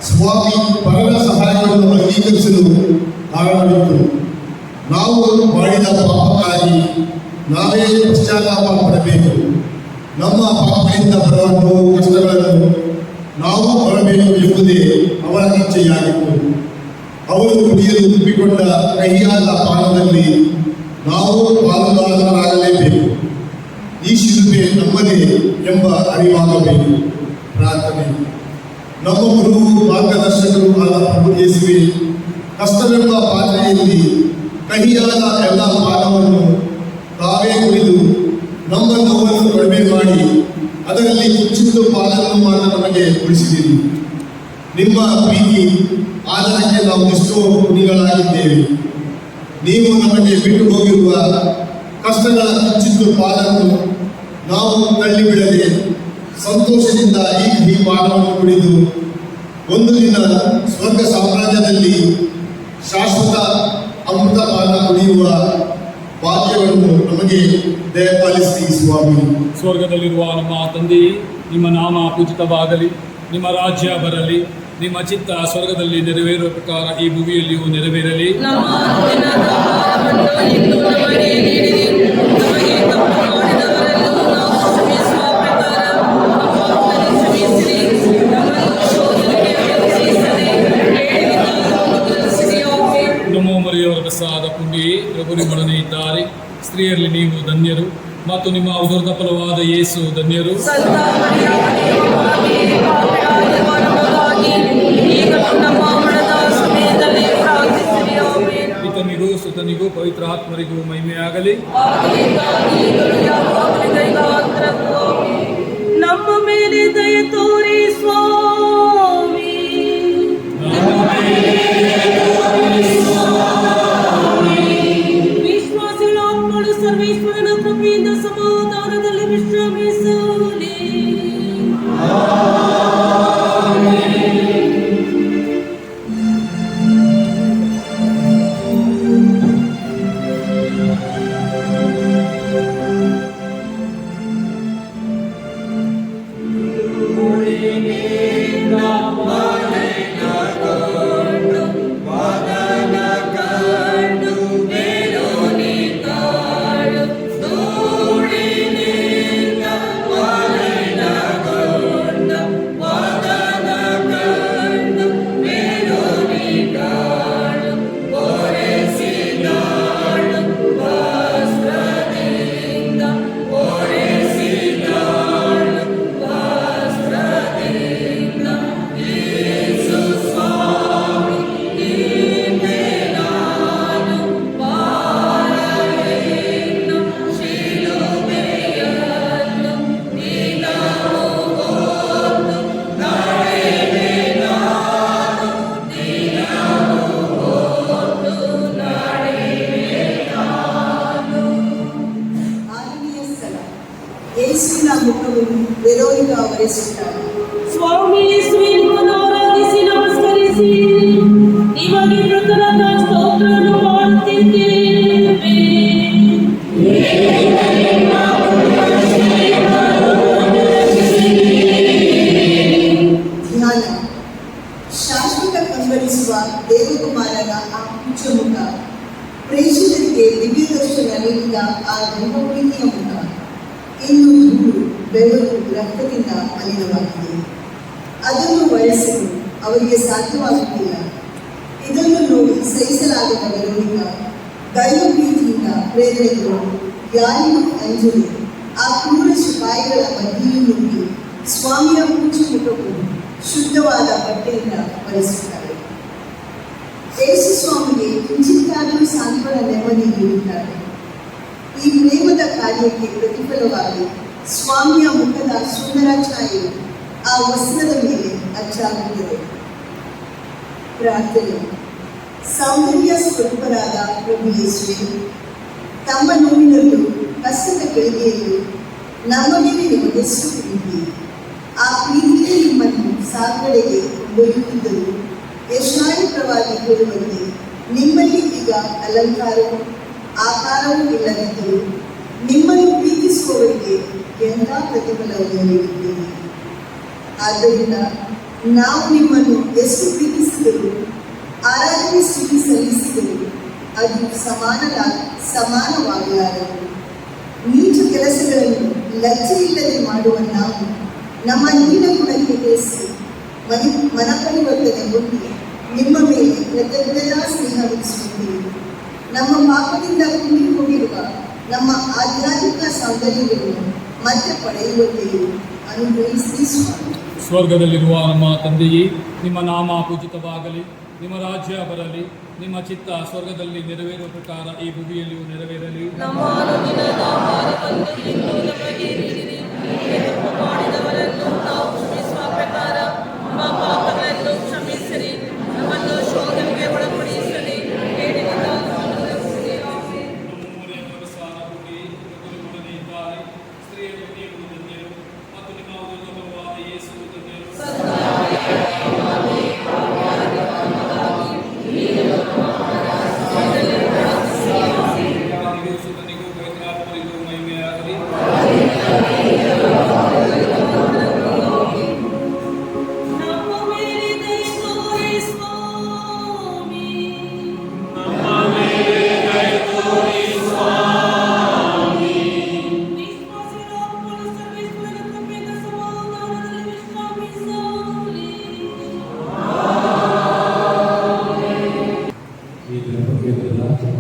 ಸ್ವಾಮಿ ಪರರ ಸಹಾಯವನ್ನು ಅಂಗೀಕರಿಸಲು ಕಾರಣವಿತ್ತು. ನಾವು ಮಾಡಿದ ಪಾಪಕ್ಕಾಗಿ ನಾವೇ ಪಶ್ಚಾತ್ತಾಪ ಪಡಬೇಕು. ನಮ್ಮ ಪಾಪಗಳಿಂದ ಬರುವ ನೋವು ಕಷ್ಟಗಳನ್ನು ನಾವು ಬರಬೇಕು ಎಂಬುದೇ ಅವರ ಇಚ್ಛೆಯಾಗಿತ್ತು. ಅವರು ಕುಡಿಯಲು ಒಪ್ಪಿಕೊಂಡ ಕಹಿಯಾದ ಪಾನದಲ್ಲಿ ನಾವು ಪಾಲುದಾರರಾಗಲೇಬೇಕು. ಈ ಶಿಲ್ಪೆ ನಮ್ಮದೇ ಎಂಬ ಅರಿವಾಗಬೇಕು. ಪ್ರಾರ್ಥನೆ. ನಮ್ಮ ಗುರುವು ಮಾರ್ಗದರ್ಶಕರು ಆದ ಪ್ರಭು ಯೇಸುವೆ, ಕಷ್ಟವೆಂಬ ಪಾತ್ರೆಯಲ್ಲಿ ಕಹಿಯಾದ ಎಲ್ಲ ಪಾನವನ್ನು ತಾವೇ ಕುಡಿದು ನಮ್ಮ ನೋವನ್ನು ಕಡಿಮೆ ಮಾಡಿ ಅದರಲ್ಲಿ ಕಿಂಚಿತ್ತು ಪಾಲನ್ನು ಮಾತ್ರ ನಮಗೆ ಉಳಿಸಿದಿರಿ. ನಿಮ್ಮ ಪ್ರೀತಿ ಆಧಾರಕ್ಕೆ ನಾವು ಎಷ್ಟೋ ಗುಣಿಗಳಾಗಿದ್ದೇವೆ. ನೀವು ನಮಗೆ ಬಿಟ್ಟು ಹೋಗಿರುವ ಕಷ್ಟಗಳ ಕಿಂಚಿತ್ತು ಪಾಲನ್ನು ನಾವು ತಳ್ಳಿಬಿಡದೆ ಸಂತೋಷದಿಂದ ಈ ಪಾನವನ್ನು ಕುಡಿದು ಒಂದು ದಿನ ಸ್ವರ್ಗ ಸಾಮ್ರಾಜ್ಯದಲ್ಲಿ ಶಾಶ್ವತ ಅಮೃತ ಪಾನ ಕುಡಿಯುವ ಭಾಗ್ಯವನ್ನು ನಮಗೆ ದಯಪಾಲಿಸಿ ಸ್ವಾಮಿ. ಸ್ವರ್ಗದಲ್ಲಿರುವ ನಮ್ಮ ತಂದೆಯೇ, ನಿಮ್ಮ ನಾಮ ಪೂಜಿತವಾಗಲಿ, ನಿಮ್ಮ ರಾಜ್ಯ ಬರಲಿ, ನಿಮ್ಮ ಚಿತ್ತ ಸ್ವರ್ಗದಲ್ಲಿ ನೆರವೇರುವ ಪ್ರಕಾರ ಈ ಭೂಮಿಯಲ್ಲಿಯೂ ನೆರವೇರಲಿ. ನಮ್ಮ ಅನುದಿನದ ಆಹಾರವನ್ನು ಇಂದು ನಮಗೆ ನೀಡಿರಿ. ನಮಗೆ ತಪ್ಪು ಮಾಡಿದವರನ್ನು ನಾವು ಕ್ಷಮಿಸುವ ಪ್ರಕಾರ ನಮ್ಮ ಪಾಪಗಳನ್ನು ಕ್ಷಮಿಸಿರಿ. ನಮ್ಮನ್ನು ಶೋಧನೆಗೆ ಪ್ರವೇಶಿಸದೆ ಕೇಡಿನಿಂದ ನಮ್ಮನ್ನು ರಕ್ಷಿಸಿರಿ. ಆಮೆನ್. ನಮೋ ಮರಿಯವರ ಪ್ರಸಾದ ಪುಣ್ಯೇ, ಪ್ರಭು ನಿಮ್ಮೊಡನೆ ಇದ್ದಾರೆ. ಸ್ತ್ರೀಯರಲ್ಲಿ ನೀವು ಧನ್ಯರು ಮತ್ತು ನಿಮ್ಮ ಉದರದ ಫಲವಾದ ಯೇಸು ಧನ್ಯರು. ಸಂತ ಮರಿಯಳೇ, ಪಾಪಿಗಳಾಗಿರುವ ನಮಗಾಗಿ ಈಗಲೂ ನಮ್ಮ ಮರಣದ ಸಮಯದಲ್ಲಿ ಪ್ರಾರ್ಥಿಸಿರಿ. ಆಮೆನ್. ಪಿತನಿಗೂ ಸುತನಿಗೂ ಪವಿತ್ರಾತ್ಮರಿಗೂ ಮಹಿಮೆಯಾಗಲಿ. ನಮ್ಮ ಮೇಲೆ ದಯ ತೋರಿ ಸ್ವಾಮಿ. ವಿಶ್ವಾಸಿಗಳ ಆತ್ಮಗಳು ಸರ್ವೇಶ್ವರನ ಕೃಪೆಯಿಂದ ಸಮಾಧಾನದಲ್ಲಿ ವಿಶ್ರಮಿಸಲಿ. ಯೇಸುವಿನ ಮುಖವನ್ನು ವೆರೋನಿಕಾ ಆವರಿಸುತ್ತಾಳೆ. ಸ್ವಾಮಿ ಯೇಸುವೆ, ನಿಮ್ಮನ್ನು ಆರಾಧಿಸಿ ನಮಸ್ಕರಿಸಿ ನಿಮಗೆ ಕೃತಜ್ಞತಾ ಸ್ತೋತ್ರವನ್ನು ಮಾಡುತ್ತಿದ್ದೇವೆ. ಧ್ಯಾನ. ಶಾಶ್ವತ ಕಂಗೊಳಿಸುವ ದೇವಕುಮಾರನ ಆ ಪೂಜ್ಯ ಮುಖ, ಪ್ರೇಷಿತರಿಗೆ ದಿವ್ಯ ದರ್ಶನ ನೀಡಿದ ಆ ಧರ್ಮಪ್ರೀತಿಯ ಮುಖ ಇನ್ನು ಧೂಳು, ಬೆವರು, ರಕ್ತದಿಂದ ಮಲಿನವಾಗಿದೆ. ಅದನ್ನು ಬಳಸಲು ಅವರಿಗೆ ಸಾಧ್ಯವಾಗುತ್ತಿಲ್ಲ. ಇದನ್ನು ನೋಡಿ ಸಹಿಸಲಾಗದ ವೆರೋನಿಕಾ ದೈವ ಪ್ರೀತಿಯಿಂದ ಪ್ರೇರಣೆಗಳು ಯಾರಿಗೂ ಅಂಜಲಿ ಆ ಕ್ರೂರ ಸಿಪಾಯಿಗಳ ಮಧ್ಯೆಯೂ ನುಗ್ಗಿ ಸ್ವಾಮಿಯ ಪೂಜ್ಯ ಮುಖವು ಶುದ್ಧವಾದ ಬಟ್ಟೆಯಿಂದ ಬಳಸುತ್ತಾರೆ. ಆ ವಸ್ತ್ರದ ಮೇಲೆ ಅಚ್ಚಾಗುತ್ತದೆ. ಪ್ರಾರ್ಥನೆ. ಸೌಂದರ್ಯ ಸ್ವರೂಪರಾದ ಪ್ರಭು ಯೇಸುವೆ, ತಮ್ಮ ನೋವಿನಲ್ಲೂ ಕಷ್ಟದ ಗಳಿಗೆಯಲ್ಲೂ ನಮ್ಮ ಮೇಲೆ ನಿಮಗೆಷ್ಟು ಪ್ರೀತಿ. ಆ ಪ್ರೀತಿಯೇ ನಿಮ್ಮನ್ನು ಸಾಗಡೆಗೆ ಕೊಂಡೊಯ್ಯುತ್ತಿದ್ದರು. ಯಶಾಯಕವಾಗಿ ಹೇಳುವಂತೆ ನಿಮ್ಮಲ್ಲಿ ಈಗ ಅಲಂಕಾರವೂ ಆಕಾರವೂ ಇಲ್ಲದಿದ್ದರೂ ನಿಮ್ಮನ್ನು ಪ್ರೀತಿಸುವವರಿಗೆ ಎಂಥ ಪ್ರತಿಫಲವನ್ನು ನೀಡುತ್ತೀರಿ. ಆದ್ದರಿಂದ ನಾವು ನಿಮ್ಮನ್ನು ಎಷ್ಟು ಪ್ರೀತಿಸಿದರೂ ಆರಾಧನೆ ಸ್ತುತಿ ಸಲ್ಲಿಸಿದರೂ ಅದು ಸಮಾನವಾಗಲಾರದು. ನೀಚ ಕೆಲಸಗಳನ್ನು ಲಜ್ಜೆಯಿಲ್ಲದೆ ಮಾಡುವ ನಾವು ನಮ್ಮ ನೀಲ ಗುಣಕ್ಕೆ ಬೇಸಿ ಮನಪರಿವರ್ತನೆ ಹೊಂದಿ ನಿಮ್ಮ ಮೇಲೆ ಕೃತಜ್ಞತಾ ಸ್ನೇಹವಿಸುತ್ತೀವಿ. ನಮ್ಮ ಪಾಪದಿಂದ ಕುಂದಿ ಹೋಗಿರುವ ನಮ್ಮ ಆಧ್ಯಾತ್ಮಿಕ ಸೌಂದರ್ಯವನ್ನು ಮತ್ತೆ ಪಡೆಯುವಂತೆಯೂ ಅನುಗ್ರಹಿಸಿ ಸ್ವಾಮಿ. ಸ್ವರ್ಗದಲ್ಲಿರುವ ನಮ್ಮ ತಂದೆಯೇ, ನಿಮ್ಮ ನಾಮ ಪೂಜಿತವಾಗಲಿ, ನಿಮ್ಮ ರಾಜ್ಯ ಬರಲಿ, ನಿಮ್ಮ ಚಿತ್ತ ಸ್ವರ್ಗದಲ್ಲಿ ನೆರವೇರುವ ಪ್ರಕಾರ ಈ ಭೂಮಿಯಲ್ಲಿಯೂ ನೆರವೇರಲಿ. ನಮ್ಮ ಅನುದಿನದ ಆಹಾರವನ್ನು ಇಂದು ನಮಗೆ ನೀಡಿರಿ. ನಮಗೆ ತಪ್ಪು ಮಾಡಿದವರನ್ನು ನಾವು ಕ್ಷಮಿಸುವ ಪ್ರಕಾರ ನಮ್ಮ ಪಾಪಗಳನ್ನು ಕ್ಷಮಿಸಿರಿ. ನಮ್ಮನ್ನು ಶೋಧನೆಗೆ ಒಳಪಡಿಸಲಿ, ಕೇಡಿನಿಂದ ನಮ್ಮನ್ನು ರಕ್ಷಿಸಿರಿ. ಆಮೆನ್. ಸ್ತ್ರೀಯರು ನೀವು ಧನ್ಯರು ಮತ್ತು ನಿಮ್ಮ ಉದರದ ಫಲವಾದ ಯೇಸು ಧನ್ಯರು. ಸುತನಿಗೂ ಪವಿತ್ರಾತ್ಮರಿಗೂ ಮಹಿಮೆಯಾಗಲಿ. ನಮ್ಮ ಮೇಲೆ ದಯೆ ತೋರಿ ಸ್ವಾಮಿ. ವಿಶ್ವಾಸಿಗಳು ಸರ್ವೇಶ್ವರನ ಕೃಪೆಯಿಂದ ಸಮಾಧಾನದಲ್ಲಿ ವಿಶ್ರಾಮಿಸಲಿ. ಈ ದಂಪತಿಯರೆಲ್ಲ ಅವರು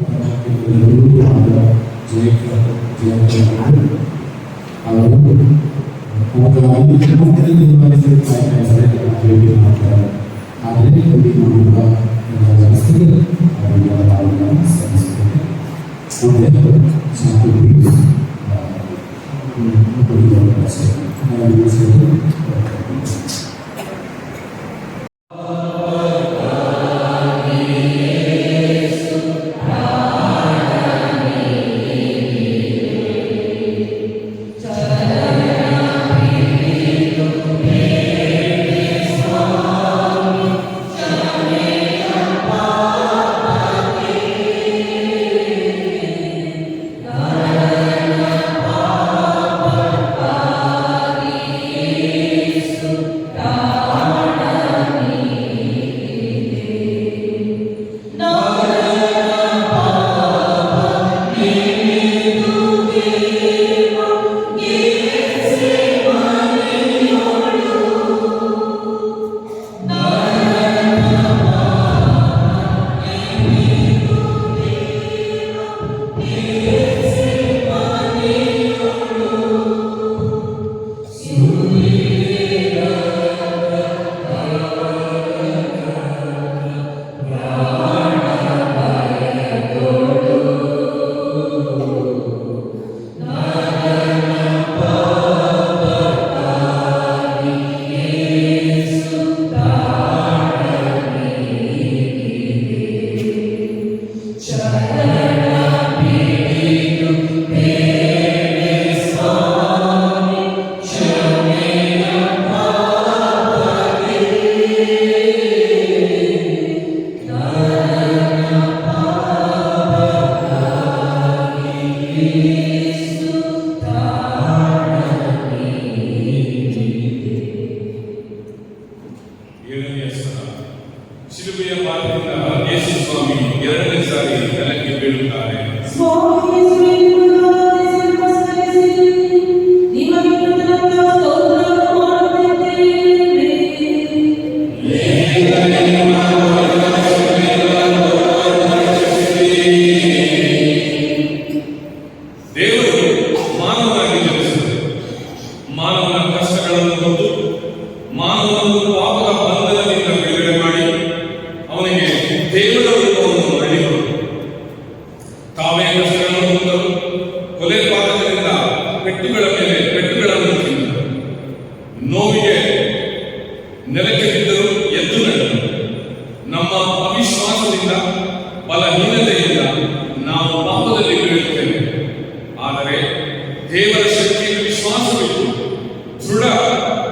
ಏಳನೆಯ ಸ್ಥಳ ಶಿಲುಬೆಯ ಪಾದದಿಂದ ಯೇಸು ಸ್ವಾಮಿ ಎರಡನೇ ಸಾರಿ ನೆಲಕ್ಕೆ ಬೀಳುತ್ತಾರೆ. ಸ್ವಾಮಿ ಯೇಸುವನ್ನು ನಮಸ್ಕರಿಸಿ ನಿಮಗೆ ಕೃತಜ್ಞತಾ ಸ್ತೋತ್ರ ಮಾಡುತ್ತೇವೆ. ದೇವರು ಮಾನವನಾಗಿ ಜನಿಸಿದರು. ಮಾನವನ ಕಷ್ಟಗಳನ್ನು ಹೊತ್ತು ಮಾನವನನ್ನು ಪಾಪದ ಬಂಧನದಿಂದ ಬಿಡುಗಡೆ ಮಾಡಿ ಅವನಿಗೆ ದೇವರ ರೂಪವನ್ನು ನೀಡಿದರು. ತಾವೇ ಕಷ್ಟಗಳನ್ನು ಹೊಂದರು. ಕೊಲೆ ಪಾತಕದಿಂದ ಪೆಟ್ಟುಗಳ ಮೇಲೆ ಪೆಟ್ಟುಗಳನ್ನು ತಿಂದರು. ನೋವಿಗೆ ನೆಲಕ್ಕೆ ಬಿದ್ದರೂ ಎದ್ದು ನಡೆದರು. ನಮ್ಮ ಅವಿಶ್ವಾಸದಿಂದ, ಬಲಹೀನತೆಯಿಂದ ನಾವು ಪಾಪದಲ್ಲಿ ಬೀಳುತ್ತೇವೆ. ಆದರೆ ದೇವರ ಶಕ್ತಿಯನ್ನು ವಿಶ್ವಾಸವಿಟ್ಟು ದೃಢ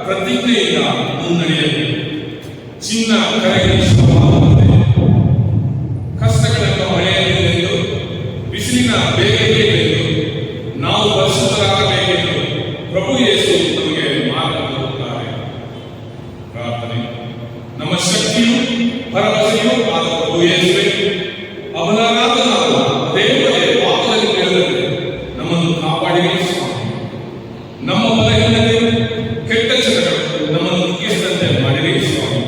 ಪ್ರತಿಜ್ಞೆಯಿಂದ ಮುನ್ನಡೆಯಬೇಕು. ಚಿನ್ನ ಕರಗಿ ಕಷ್ಟಗಳನ್ನು ಮಳೆಯಲೆಂದು, ಬಿಸಿಲಿನ ಬೇಗೆಯಲೆಂದು ನಾವು ಪರಿಶುದ್ಧರಾಗಬೇಕೆಂದು ಪ್ರಭು ಯೇಸು ನಮಗೆ ಮಾರ್ಗ ತೋರುತ್ತಾರೆ. ಪ್ರಾರ್ಥನೆ. ನಮ್ಮ ಶಕ್ತಿಯು ಭರವಸೆಯೂ ಆದ ಪ್ರಭು ಯೇಸುವೇ, ಅವನಾದ ನಾವು ದೇವರೇ ಪಾಪದಲ್ಲಿ ಬೀಳದಂತೆ ನಮ್ಮನ್ನು ಕಾಪಾಡಿರಿ ಸ್ವಾಮಿ. ನಮ್ಮ ಬಲಹೀನತೆ, ಕೆಟ್ಟ ಚಟಗಳು ನಮ್ಮನ್ನು ಮುಗಿಸಿದಂತೆ ಮಾಡಿರಿ ಸ್ವಾಮಿ.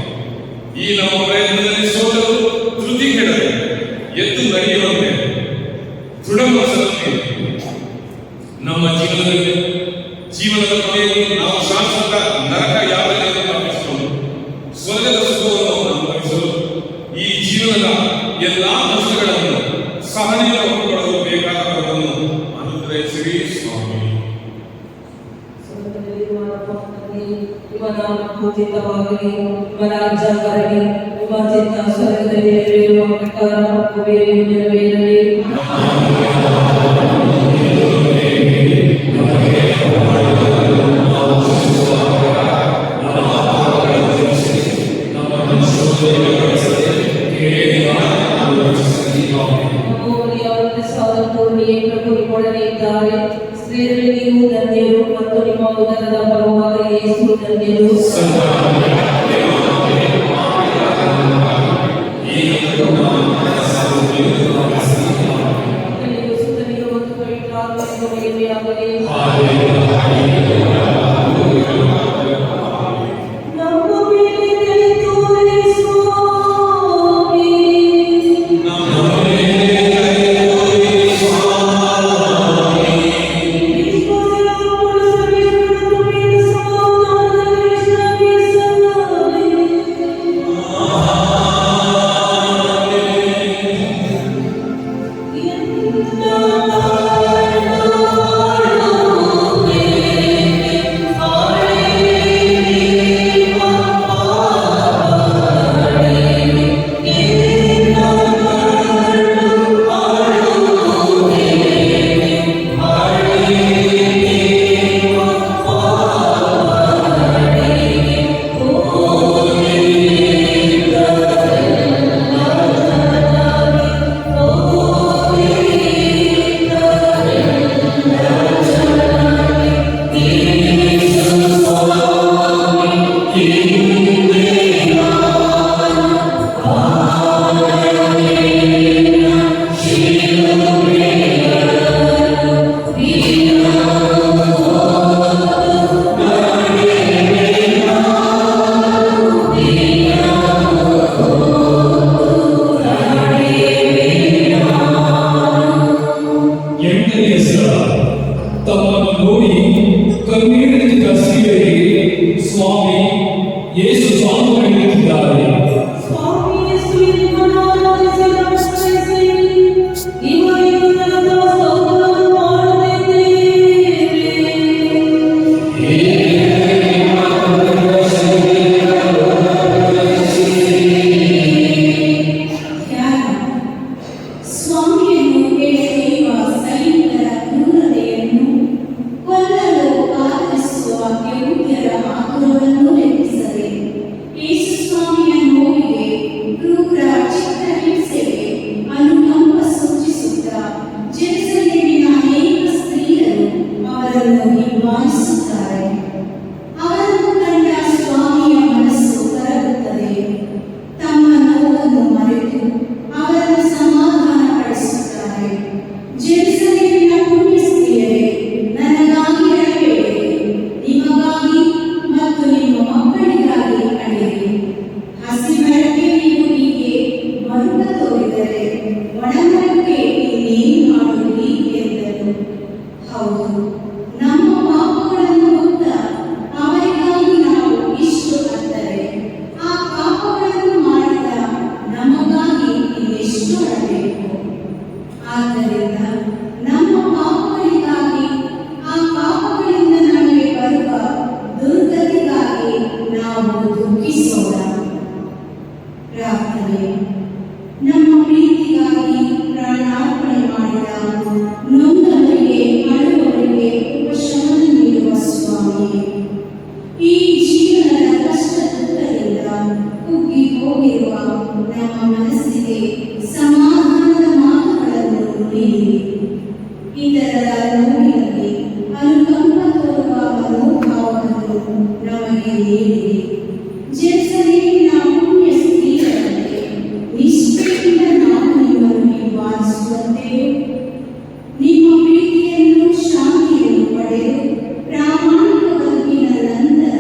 ಈ ನಮ್ಮ ಪ್ರಯತ್ನದಲ್ಲಿ ಸೋತರು ಧೃತಿ ಕೆಡದೆ ಎದ್ದು ನಡೆಯುವಂತೆ ದೃಢ ಮನಸ್ಸನ್ನು ನಮ್ಮ ಜೀವನದ ಕೊನೆಯಲ್ಲಿ ನಾವು ಶಾಶ್ವತ ನರಕ ಯಾತನೆಯನ್ನು ತಪ್ಪಿಸಿಕೊಂಡು ಸ್ವರ್ಗದ ಸುಖವನ್ನು ಅನುಭವಿಸಲು ಈ ಜೀವನದ ಎಲ್ಲಾ ಕಷ್ಟಗಳನ್ನು ಸಹನೆಯನ್ನು ಒಪ್ಪಿಕೊಳ್ಳಲು ಬೇಕಾದವರನ್ನು ಅನುಗ್ರಹಿಸಿರಿ ಸ್ವಾಮಿ. ಪೂಜಿತವಾಗಲಿ, ರಾಜ್ಯ ಬರಲಿ, ಚಿತ್ತ ಸ್ವರ್ಗದಲ್ಲಿ ನೆರವೇರುವ ಪ್ರಕಾರ ಭೂಮಿಯಲ್ಲಿ ನೆರವೇರಲಿ. ಸ್ತ್ರೀಯರಲ್ಲಿ ನೀವು ಧನ್ಯರು ಮತ್ತು ನಿಮ್ಮ ಉದರದ ಫಲವಾದ ಯೇಸು ಧನ್ಯರು. ಸುತ್ತಲಿಗೆ ಮತ್ತು ಪವಿತ್ರಾತ್ಮನಿಗೆ ಮಹಿಮೆಯಾಗಲಿ. ನಮ್ಮ ಮೇಲೆ ದಯೆ ತೋರಿ ಸ್ವಾಮಿ. ವಿಶ್ವಾಸದ ಪುರುಷರಿಗೆ ಸಮಾಧಾನದ ವಿಶ್ವಾಸ ಹೋಗಿರುವ ನಮ್ಮ ಮನಸ್ಸಿಗೆ ಸಮಾಧಾನದ ಮಾತುಗಳನ್ನು ನುಡಿಯಿರಿ. ಇತರರ ನೋವಿನಲ್ಲಿ ಅನುಕಂಪ ತೋರುವ ಮನೋಭಾವವನ್ನು ನಮಗೆ ನೀಡಿರಿ. ಜೆರುಸಲೇಮಿನ ಪುಣ್ಯ ಸ್ತ್ರೀಯರಂತೆ ನಿಷ್ಠೆಯಿಂದ ನಾವು ನಿಮ್ಮನ್ನು ಹಿಂಬಾಲಿಸುವಂತೆಯೂ ನಿಮ್ಮ ಪ್ರೀತಿಯನ್ನು ಶಾಂತಿಯನ್ನು ಪಡೆದು ಪ್ರಾಮಾಣಿಕ ಬದುಕಿನ ನಂತರ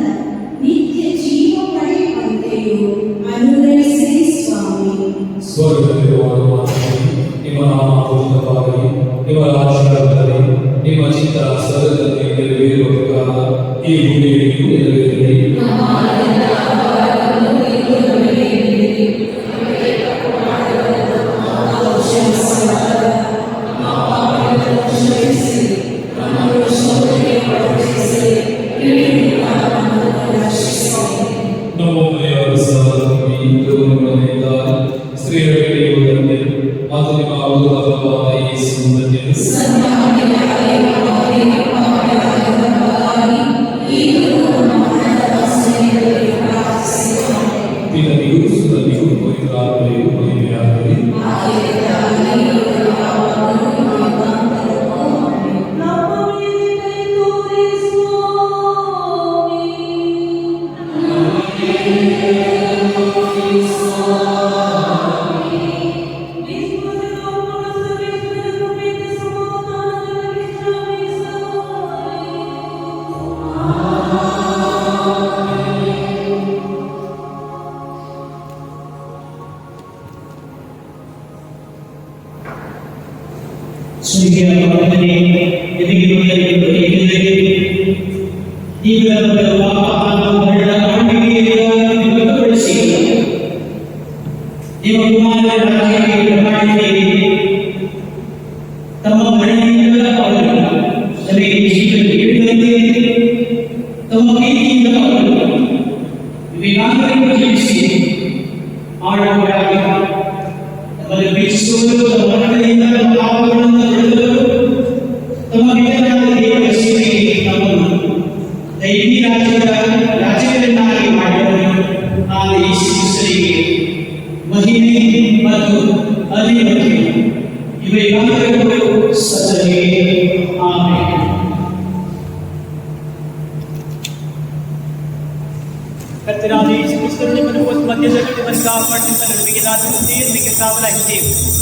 ನಿತ್ಯ ಜೀವ ಪಡೆಯುವಂತೆಯೂ ಅನುಗ್ರಹಿಸಿರಿ ಸ್ವಾಮಿ. ಸ್ವರ್ಗದಲ್ಲಿರುವ ನಮ್ಮ ತಂದೆ, ನಿಮ್ಮ ನಾಮ ಪೂಜಿತವಾಗಲಿ, ನಿಮ್ಮ ರಾಜ್ಯ ಬರಲಿ, ನಿಮ್ಮ ಚಿತ್ತ ಸ್ವರ್ಗದಲ್ಲಿ ನೆರವೇರುವ ಪ್ರಕಾರ ಈ ಭೂಮಿಯಲ್ಲಿಯೂ ನೆರವೇರಲಿ.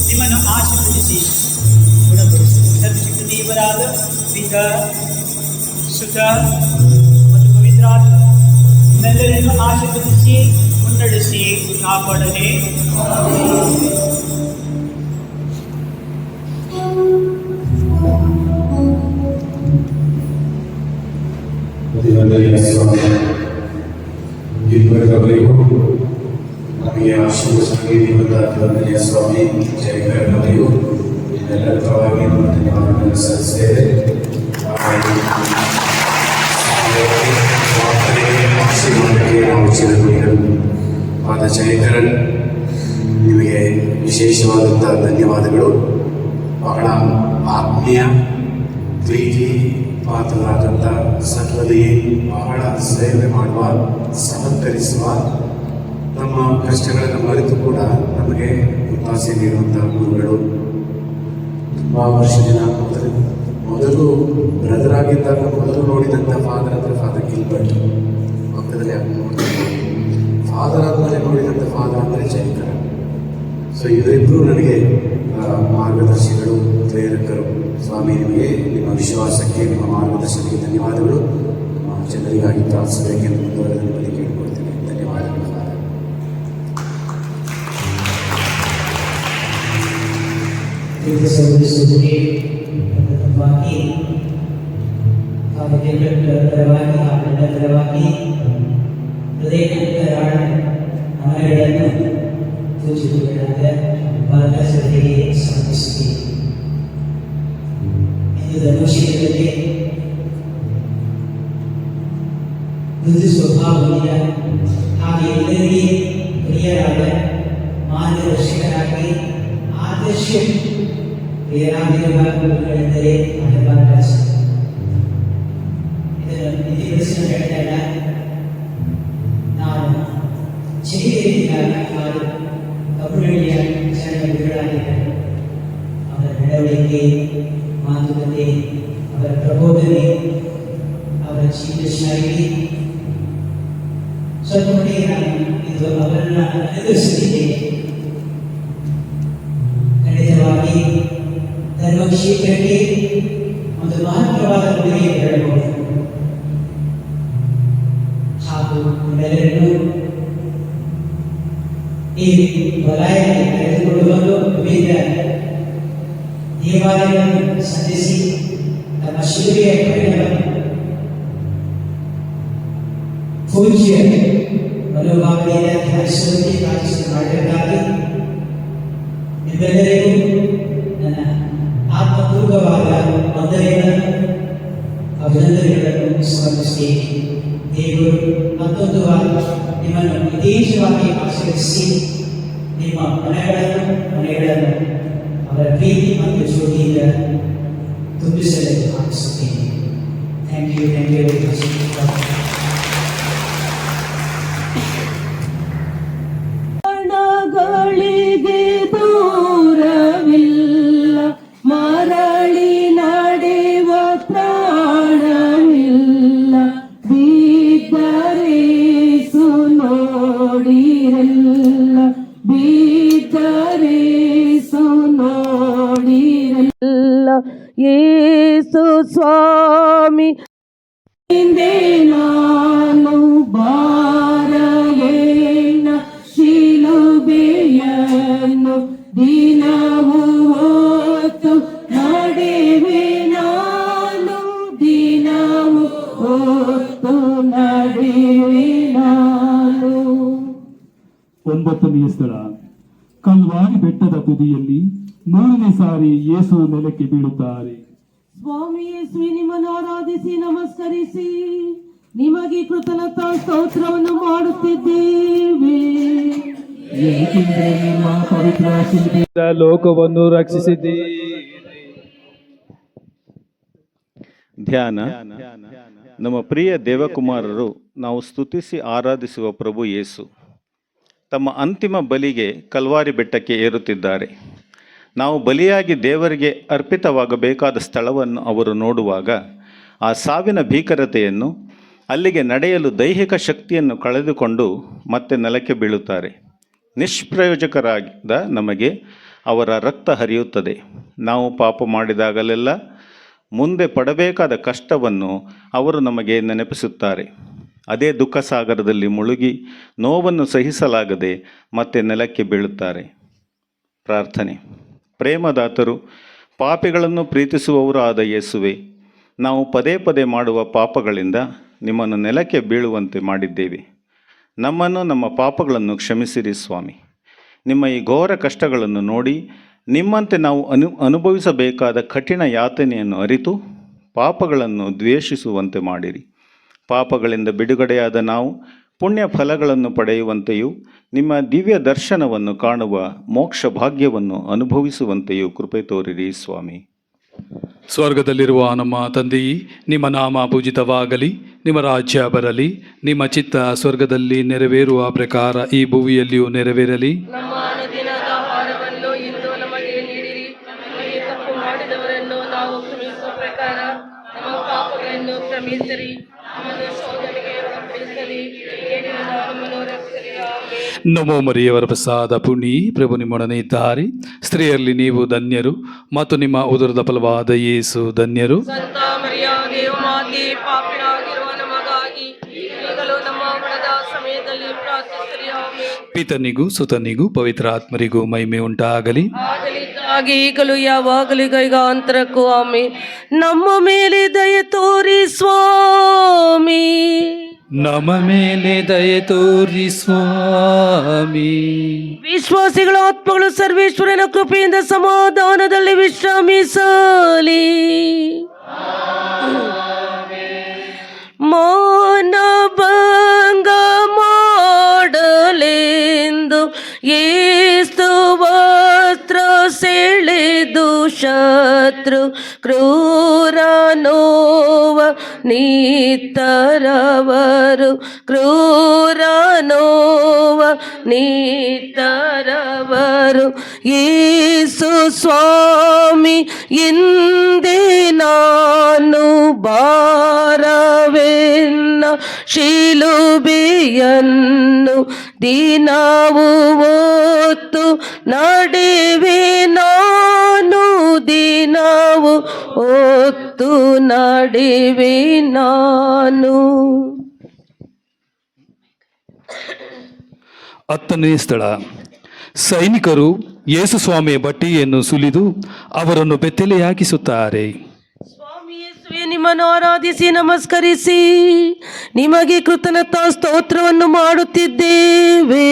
ನಿಮ್ಮನ್ನು ಆಶೀರ್ವದಿಸಿ ಗುಣಪಡಿಸಿ ಸರ್ವಶಕ್ತ ದೇವರಾದ ಪಿತ ಸುತ ಮತ್ತು ಪವಿತ್ರಾತ್ಮ ನಿಮ್ಮೆಲ್ಲರನ್ನು ಆಶೀರ್ವದಿಸಿ ಮುನ್ನಡೆಸಿ ಕಾಪಾಡಲಿ. ನಮಗೆ ಆಶೀರ್ವದಿಸಿ ವಂದನೆಯ ಸ್ವಾಮಿ ಜಯಕರವರಿಗೂ ಎಲ್ಲರ ಪರವಾಗಿ ಧನ್ಯವಾದಗಳನ್ನು ಸಲ್ಲಿಸ್ತೇವೆ. ಆಶೀರ್ವಾದಕ್ಕೆ ನಾವು ಚಿರಋಣಿಗಳು. ಆದ ಜಯಕರನ್, ನಿಮಗೆ ವಿಶೇಷವಾದಂಥ ಧನ್ಯವಾದಗಳು. ಬಹಳ ಆತ್ಮೀಯ ಪ್ರೀತಿ ಪಾತ್ರರಾದಂಥ ಸತ್ವದಲ್ಲಿ ಬಹಳ ಸೇವೆ ಮಾಡುವ, ಸಹಕರಿಸುವ, ನಮ್ಮ ಕಷ್ಟಗಳನ್ನು ಮರೆತು ಕೂಡ ನಮಗೆ ಒತ್ತಾಸೆ ನೀಡುವಂಥ ಗುರುಗಳು. ತುಂಬ ವರ್ಷದಿನ ಮೊದಲು ಬ್ರದರ್ ಆಗಿದ್ದಾಗ ಮೊದಲು ನೋಡಿದಂಥ ಫಾದರ್ ಅಂದರೆ ಫಾದರ್ ಗಿಲ್ಬರ್ಟ್, ಪಕ್ಕದಲ್ಲಿ ನೋಡ್ತಾರೆ. ಫಾದರ್ ಆದಮೇಲೆ ನೋಡಿದಂಥ ಫಾದರ್ ಅಂದರೆ ಜಯಕರ. ಸೊ ಇವರಿಬ್ಬರು ನನಗೆ ಮಾರ್ಗದರ್ಶಿಗಳು, ಪ್ರೇರಕರು. ಸ್ವಾಮಿ, ನಿಮಗೆ ನಿಮ್ಮ ವಿಶ್ವಾಸಕ್ಕೆ, ನಿಮ್ಮ ಮಾರ್ಗದರ್ಶನಕ್ಕೆ ಧನ್ಯವಾದಗಳು. ಜನರಿಗಾಗಿ ಪ್ರಾರ್ಥಿಸಬೇಕೆಂದು ಮುಂದುವರೆದ ಕೇಳಿಕೊಡ್ತೀನಿ. ಧನ್ಯವಾದಗಳು. ಸಹೋದರಿ ಪರವಾಗಿ ಪರವಾಗಿ ಆಡಳಿತ ಪರವಾಗಿ ಹೃದಯರಾಣ ಮನೆಗಳನ್ನು ಸೂಚಿಸಿಕೊಳ್ಳಲಾದ ಭಾರತ ಸಭೆಗೆ ಸಮರ್ಪಿಸುತ್ತೀವಿ. ಇಂದು ಧರ್ಮಶೀಲದಲ್ಲಿ ಮೃದು ಸ್ವಭಾವದಿಂದ ಹಾಗೆ ಎಲ್ಲರಿಗೆ ಪ್ರಿಯರಾದ ಮಾರ್ಗದರ್ಶಕರಾಗಿ ಆದರ್ಶ ಪ್ರಿಯರಾಗಿರುವ ಗುರುಗಳೆಂದರೆ ಮಹಾಭಾರತ. ಇದನ್ನು ನಿಧಿಗೊಳಿಸಲು ಹೇಳಿದಾಗ ನಾವು ಕಬ್ಬುಗಳಿಯ ವಿಚಾರಗಳಾಗಿದ್ದಾರೆ. ಅವರ ನಡವಳಿಕೆ, ಮಾತುಕತೆ, ಅವರ ಪ್ರಬೋಧನೆ, ಅವರ ಜೀವನ ಶೈಲಿ ಸ್ವಲ್ಪ ಮಟ್ಟಿಗೆ ನಾನು ಇದು ಅವರನ್ನು ಅನುಸರಿಸಿದ್ದೇನೆ. ಖಂಡಿತವಾಗಿ ಧರ್ಮಕ್ಷೇತ್ರಕ್ಕೆ ಒಂದು ಮಹತ್ವವಾದ ಕೊಡುಗೆ ಹೇಳಬಹುದು. ಹಾಗೂ ನಮ್ಮೆಲ್ಲರನ್ನು ಈ ವಲಯದಲ್ಲಿ ಕರೆದುಕೊಂಡು ಬಂದು ವಿವಿಧ ದೇವಾಲಯಗಳನ್ನು ಸಂಧಿಸಿ ತಮ್ಮ ಶಿಲುಬೆಯ ಪಯಣವನ್ನು ಪೂಜ್ಯ ಮನೋಭಾವನೆಯಿಂದ ಧ್ಯಾನಿಸುವಂತೆ ಪ್ರಾರ್ಥನೆ ಮಾಡಬೇಕಾಗಿ ನಿಮ್ಮೆಲ್ಲರಿಗೂ ನನ್ನ ಆತ್ಮಪೂರ್ವವಾದ ವಂದನೆಗಳನ್ನು ಅಭಿನಂದನೆಗಳನ್ನು ಸಮರ್ಪಿಸುತ್ತೇನೆ. ದೇವರು ಮತ್ತೊಂದು ವಾರ ನಿಮ್ಮನ್ನು ವಿಶೇಷವಾಗಿ ಆಶೀರ್ವದಿಸಿ ನಿಮ್ಮ ಮನೆಗಳನ್ನು ಅವರ ಪ್ರೀತಿ ಮತ್ತು ಜ್ಯೋತಿಯಿಂದ ತುಂಬಿಸಲು ಆಶಿಸುತ್ತೇನೆ. Thank you very much. ಗಳಿಗೆ ದೂರವಿಲ್ಲ, ಮರಳಿ ನಡೆವ ಪ್ರಾಣವಿಲ್ಲ, ಬಿದ್ದರೇಸು ನೋಡಿರಲ್ಲ, ಬಿದ್ದರೇಸು ನೋಡಿರಲ್ಲ. ಯೇಸು ಸ್ವಾಮಿ ಹಿಂದೆ ನಾನು ಬಾರಲೇನ ಶಿಲುಬೆಯನ್ನು ದಿನವೂ ಹೊತ್ತು ನಡೆವೆ ನಾನು, ದಿನವೂ ಹೊತ್ತು ನಡೆವೆ ನಾನು. 9ನೇ ಸ್ಥಳ, ಕಲ್ವಾರಿ ಬೆಟ್ಟದ ತುದಿಯಲ್ಲಿ 3ನೇ ಸಾರಿ ಯೇಸು ನೆಲಕ್ಕೆ ಬೀಳುತ್ತಾರೆ. ಸ್ವಾಮಿ ಯೇಸುವೆ, ನಿಮ್ಮನ್ನು ಆರಾಧಿಸಿ ನಮಸ್ಕರಿಸಿ ನಿಮಗೆ ಕೃತಜ್ಞತಾ ಸ್ತೋತ್ರವನ್ನು ಮಾಡುತ್ತಿದ್ದೇವೆ. ಏಕೆಂದರೆ ನಿಮ್ಮ ಪವಿತ್ರ ಶಿಲುಬೆಯಿಂದ ಲೋಕವನ್ನು ರಕ್ಷಿಸಿದ್ದೀರಿ. ಧ್ಯಾನ. ನಮ್ಮ ಪ್ರಿಯ ದೇವಕುಮಾರರು ನಾವು ಸ್ತುತಿಸಿ ಆರಾಧಿಸುವ ಪ್ರಭು ಯೇಸು ತಮ್ಮ ಅಂತಿಮ ಬಲಿಗೆ ಕಲ್ವಾರಿ ಬೆಟ್ಟಕ್ಕೆ ಏರುತ್ತಿದ್ದಾರೆ. ನಾವು ಬಲಿಯಾಗಿ ದೇವರಿಗೆ ಅರ್ಪಿತವಾಗಬೇಕಾದ ಸ್ಥಳವನ್ನು ಅವರು ನೋಡುವಾಗ ಆ ಸಾವಿನ ಭೀಕರತೆಯನ್ನು, ಅಲ್ಲಿಗೆ ನಡೆಯಲು ದೈಹಿಕ ಶಕ್ತಿಯನ್ನು ಕಳೆದುಕೊಂಡು ಮತ್ತೆ ನೆಲಕ್ಕೆ ಬೀಳುತ್ತಾರೆ. ನಿಷ್ಪ್ರಯೋಜಕರಾದ ನಮಗೆ ಅವರ ರಕ್ತ ಹರಿಯುತ್ತದೆ. ನಾವು ಪಾಪ ಮಾಡಿದಾಗಲೆಲ್ಲ ಮುಂದೆ ಪಡಬೇಕಾದ ಕಷ್ಟವನ್ನು ಅವರು ನಮಗೆ ನೆನಪಿಸುತ್ತಾರೆ. ಅದೇ ದುಃಖ ಸಾಗರದಲ್ಲಿ ಮುಳುಗಿ ನೋವನ್ನು ಸಹಿಸಲಾಗದೆ ಮತ್ತೆ ನೆಲಕ್ಕೆ ಬೀಳುತ್ತಾರೆ. ಪ್ರಾರ್ಥನೆ. ಪ್ರೇಮದಾತರು, ಪಾಪಿಗಳನ್ನು ಪ್ರೀತಿಸುವವರು ಆದ ಯೇಸುವೆ, ನಾವು ಪದೇ ಪದೇ ಮಾಡುವ ಪಾಪಗಳಿಂದ ನಿಮ್ಮನ್ನು ನೆಲಕ್ಕೆ ಬೀಳುವಂತೆ ಮಾಡಿದ್ದೇವೆ. ನಮ್ಮನ್ನು, ನಮ್ಮ ಪಾಪಗಳನ್ನು ಕ್ಷಮಿಸಿರಿ ಸ್ವಾಮಿ. ನಿಮ್ಮ ಈ ಘೋರ ಕಷ್ಟಗಳನ್ನು ನೋಡಿ ನಿಮ್ಮಂತೆ ನಾವು ಅನುಭವಿಸಬೇಕಾದ ಕಠಿಣ ಯಾತನೆಯನ್ನು ಅರಿತು ಪಾಪಗಳನ್ನು ದ್ವೇಷಿಸುವಂತೆ ಮಾಡಿರಿ. ಪಾಪಗಳಿಂದ ಬಿಡುಗಡೆಯಾದ ನಾವು ಪುಣ್ಯ ಫಲಗಳನ್ನು ಪಡೆಯುವಂತೆಯೂ ನಿಮ್ಮ ದಿವ್ಯ ದರ್ಶನವನ್ನು ಕಾಣುವ ಮೋಕ್ಷ ಭಾಗ್ಯವನ್ನು ಅನುಭವಿಸುವಂತೆಯೂ ಕೃಪೆ ತೋರಿರಿ ಸ್ವಾಮಿ. ಸ್ವರ್ಗದಲ್ಲಿರುವ ನಮ್ಮ ತಂದೆಯೇ, ನಿಮ್ಮ ನಾಮ ಪೂಜಿತವಾಗಲಿ, ನಿಮ್ಮ ರಾಜ್ಯ ಬರಲಿ, ನಿಮ್ಮ ಚಿತ್ತ ಸ್ವರ್ಗದಲ್ಲಿ ನೆರವೇರುವ ಪ್ರಕಾರ ಈ ಭೂಮಿಯಲ್ಲಿಯೂ ನೆರವೇರಲಿ. ನಮ್ಮ ಅನುದಿನದ ಆಹಾರವನ್ನು ಇಂದು ನಮಗೆ ನೀಡಿರಿ. ನಮಗೆ ತಪ್ಪು ಮಾಡಿದವರನ್ನು ನಾವು ಕ್ಷಮಿಸುವ ಪ್ರಕಾರ ನಮ್ಮ ಪಾಪಗಳನ್ನು ಕ್ಷಮಿಸಿರಿ. ನಮ್ಮನ್ನು ಶೋಧನೆಗೆ ಒಳಪಡಿಸಲಿ, ಕೇಡಿನಿಂದ ನಮ್ಮನ್ನು ರಕ್ಷಿಸಿರಿ. ಆಮೆನ್. ನಮೋ ಮರಿಯವರ ಪ್ರಸಾದ ಪುಣಿ, ಪ್ರಭು ನಿಮ್ಮೊಡನೆ ಇದ್ದಾರೆ. ಸ್ತ್ರೀಯರಲ್ಲಿ ನೀವು ಧನ್ಯರು, ಮತ್ತು ನಿಮ್ಮ ಉದರದ ಫಲವಾದ ಯೇಸು ಧನ್ಯರು. ಸಂತ ಮರಿಯ ದೇವಮಾತೆ, ಪಾಪಿಗಳಾಗಿರುವ ನಮಗಾಗಿ ಈಗಲೂ ನಮ್ಮ ಮರಣದ ಸಮಯದಲ್ಲಿ ಪ್ರಾರ್ಥಿಸಿರಿ. ಆಮೆನ್. ಪಿತನಿಗೂ ಸುತನಿಗೂ ಪವಿತ್ರ ಆತ್ಮರಿಗೂ ಮಹಿಮೆ ಉಂಟಾಗಲಿ. ಆಗಲಿದ್ದಾಗಿ ಈಗಲೂ ಯಾವಾಗಲೂ ಗೈಗಾಂತರಕ್ಕೂ. ಆಮೆನ್. ನಮ್ಮ ಮೇಲೆ ದಯೆ ತೋರಿ ಸ್ವಾಮಿ, ನಮ್ಮ ಮೇಲೆ ದಯೆ ತೋರಿ ಸ್ವಾಮಿ. ವಿಶ್ವಾಸಿಗಳ ಆತ್ಮಗಳು ಸರ್ವೇಶ್ವರನ ಕೃಪೆಯಿಂದ ಸಮಾಧಾನದಲ್ಲಿ ವಿಶ್ರಮಿಸಲಿ. ಮೌನಭಂಗ ಮಾಡಲೆಂದು ಏಸ್ತು ವಸ್ತ್ರ ಸೆಳೆದು ಶತ್ರು ಕ್ರೂರ ನೋವ ನೀತರವರು ಕ್ರೂರ ನೋವ ನೀತರವರು ಯೇಸು ಸ್ವಾಮಿ ಇಂದೇ ನಾನು ಭಾರವೆನ್ನ ಶಿಲುಬೆಯನ್ನು ದಿನವೂ ಹೊತ್ತು ನಡೆವೆ ನಾನು ದಿನವೂ ಹೊತ್ತು ನಡೆವೆ ನಾನು. 10ನೇ ಸ್ಥಳ. ಸೈನಿಕರು ಯೇಸು ಸ್ವಾಮಿಯ ಬಟ್ಟೆಯನ್ನು ಸುಲಿದು ಅವರನ್ನು ಬೆತ್ತಲೆಯಾಗಿಸುತ್ತಾರೆ. ಸ್ವಾಮಿ ಯೇಸುವೆ, ನಿಮ್ಮನ್ನು ಆರಾಧಿಸಿ ನಮಸ್ಕರಿಸಿ ನಿಮಗೆ ಕೃತಜ್ಞತಾ ಸ್ತೋತ್ರವನ್ನು ಮಾಡುತ್ತಿದ್ದೇವೆ.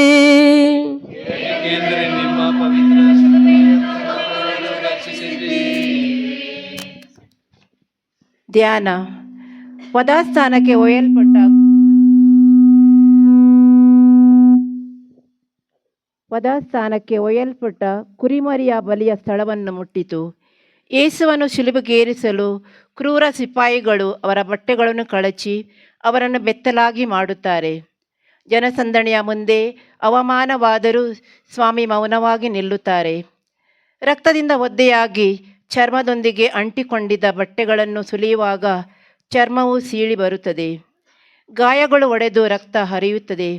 ಧ್ಯಾನ. ವಧಾಸ್ಥಾನಕ್ಕೆ ಒಯ್ಯಲ್ಪಟ್ಟ ಕುರಿಮರಿಯ ಬಲಿಯ ಸ್ಥಳವನ್ನು ಮುಟ್ಟಿತು. ಯೇಸುವನ್ನು ಶಿಲುಬೆಗೇರಿಸಲು ಕ್ರೂರ ಸಿಪಾಯಿಗಳು ಅವರ ಬಟ್ಟೆಗಳನ್ನು ಕಳಚಿ ಅವರನ್ನು ಬೆತ್ತಲಾಗಿ ಮಾಡುತ್ತಾರೆ. ಜನಸಂದಣಿಯ ಮುಂದೆ ಅವಮಾನವಾದರೂ ಸ್ವಾಮಿ ಮೌನವಾಗಿ ನಿಲ್ಲುತ್ತಾರೆ. ರಕ್ತದಿಂದ ಒದ್ದೆಯಾಗಿ ಚರ್ಮದೊಂದಿಗೆ ಅಂಟಿಕೊಂಡಿದ್ದ ಬಟ್ಟೆಗಳನ್ನು ಸುಲಿಯುವಾಗ ಚರ್ಮವು ಸೀಳಿ ಬರುತ್ತದೆ. ಗಾಯಗಳು ಒಡೆದು ರಕ್ತ ಹರಿಯುತ್ತದೆ.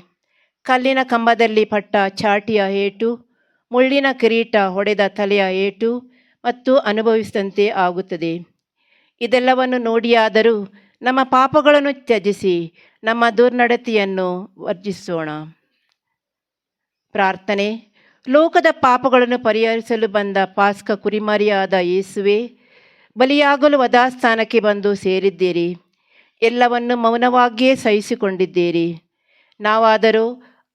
ಕಲ್ಲಿನ ಕಂಬದಲ್ಲಿ ಪಟ್ಟ ಚಾಟಿಯ ಏಟು, ಮುಳ್ಳಿನ ಕಿರೀಟ ಹೊಡೆದ ತಲೆಯ ಏಟು ಮತ್ತು ಅನುಭವಿಸಿದಂತೆ ಆಗುತ್ತದೆ. ಇದೆಲ್ಲವನ್ನು ನೋಡಿಯಾದರೂ ನಮ್ಮ ಪಾಪಗಳನ್ನು ತ್ಯಜಿಸಿ ನಮ್ಮ ದುರ್ನಡತೆಯನ್ನು ವರ್ಜಿಸೋಣ. ಪ್ರಾರ್ಥನೆ. ಲೋಕದ ಪಾಪಗಳನ್ನು ಪರಿಹರಿಸಲು ಬಂದ ಪಾಸ್ಕ ಕುರಿಮರಿಯಾದ ಯೇಸುವೆ, ಬಲಿಯಾಗಲು ವಧಾಸ್ಥಾನಕ್ಕೆ ಬಂದು ಸೇರಿದ್ದೀರಿ. ಎಲ್ಲವನ್ನು ಮೌನವಾಗಿಯೇ ಸಹಿಸಿಕೊಂಡಿದ್ದೀರಿ. ನಾವಾದರೂ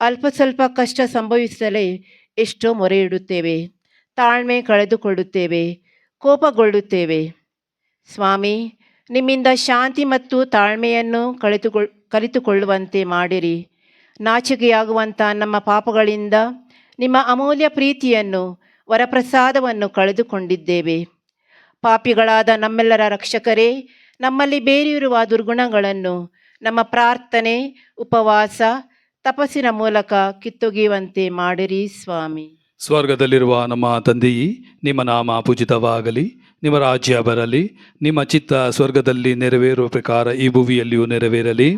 ಅಲ್ಪ ಸ್ವಲ್ಪ ಕಷ್ಟ ಸಂಭವಿಸಲೇ ಎಷ್ಟೋ ಮೊರೆ ಇಡುತ್ತೇವೆ, ತಾಳ್ಮೆ ಕಳೆದುಕೊಳ್ಳುತ್ತೇವೆ, ಕೋಪಗೊಳ್ಳುತ್ತೇವೆ. ಸ್ವಾಮಿ, ನಿಮ್ಮಿಂದ ಶಾಂತಿ ಮತ್ತು ತಾಳ್ಮೆಯನ್ನು ಕಲಿತುಕೊಳ್ಳುವಂತೆ ಮಾಡಿರಿ. ನಾಚಿಕೆಯಾಗುವಂಥ ನಮ್ಮ ಪಾಪಗಳಿಂದ ನಿಮ್ಮ ಅಮೂಲ್ಯ ಪ್ರೀತಿಯನ್ನು, ವರಪ್ರಸಾದವನ್ನು ಕಳೆದುಕೊಂಡಿದ್ದೇವೆ. ಪಾಪಿಗಳಾದ ನಮ್ಮೆಲ್ಲರ ರಕ್ಷಕರೇ, ನಮ್ಮಲ್ಲಿ ಬೇರಿರುವ ದುರ್ಗುಣಗಳನ್ನು ನಮ್ಮ ಪ್ರಾರ್ಥನೆ, ಉಪವಾಸ, ತಪಸ್ಸಿನ ಮೂಲಕ ಕಿತ್ತೊಗೆಯುವಂತೆ ಮಾಡಿರಿ ಸ್ವಾಮಿ. ಸ್ವರ್ಗದಲ್ಲಿರುವ ನಮ್ಮ ತಂದೆಯೇ, ನಿಮ್ಮ ನಾಮ ಪೂಜಿತವಾಗಲಿ, ನಿಮ್ಮ ರಾಜ್ಯ ಬರಲಿ, ನಿಮ್ಮ ಚಿತ್ತ ಸ್ವರ್ಗದಲ್ಲಿ ನೆರವೇರುವ ಪ್ರಕಾರ ಈ ಭೂಮಿಯಲ್ಲಿಯೂ ನೆರವೇರಲಿ.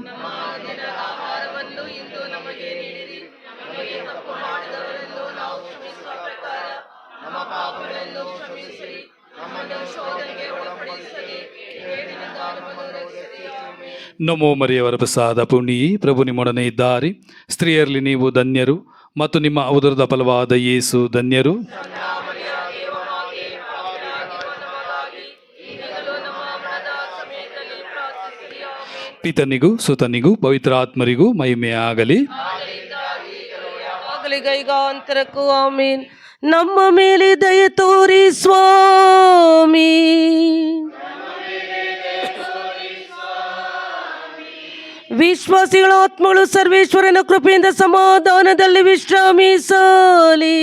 ನಮೋ ಮರಿಯವರ ಪ್ರಸಾದ ಪುಣ್ಯಿ, ಪ್ರಭು ನಿಮ್ಮೊಡನೆ ಇದ್ದಾರೆ. ಸ್ತ್ರೀಯರಲ್ಲಿ ನೀವು ಧನ್ಯರು ಮತ್ತು ನಿಮ್ಮ ಉದರದ ಫಲವಾದ ಯೇಸು ಧನ್ಯರು. ಪಿತನಿಗೂ ಸುತನಿಗೂ ಪವಿತ್ರಾತ್ಮರಿಗೂ ಮಹಿಮೆ ಆಗಲಿ. ಗೈಗಾಂತರಕ್ಕೂ ಆಮೀನ್. ನಮ್ಮ ಮೇಲೆ ದಯೆ ತೋರಿ ಸ್ವಾಮಿ. ವಿಶ್ವಾಸಿಗಳ ಆತ್ಮಗಳು ಸರ್ವೇಶ್ವರನ ಕೃಪೆಯಿಂದ ಸಮಾಧಾನದಲ್ಲಿ ವಿಶ್ರಮಿಸಲಿ.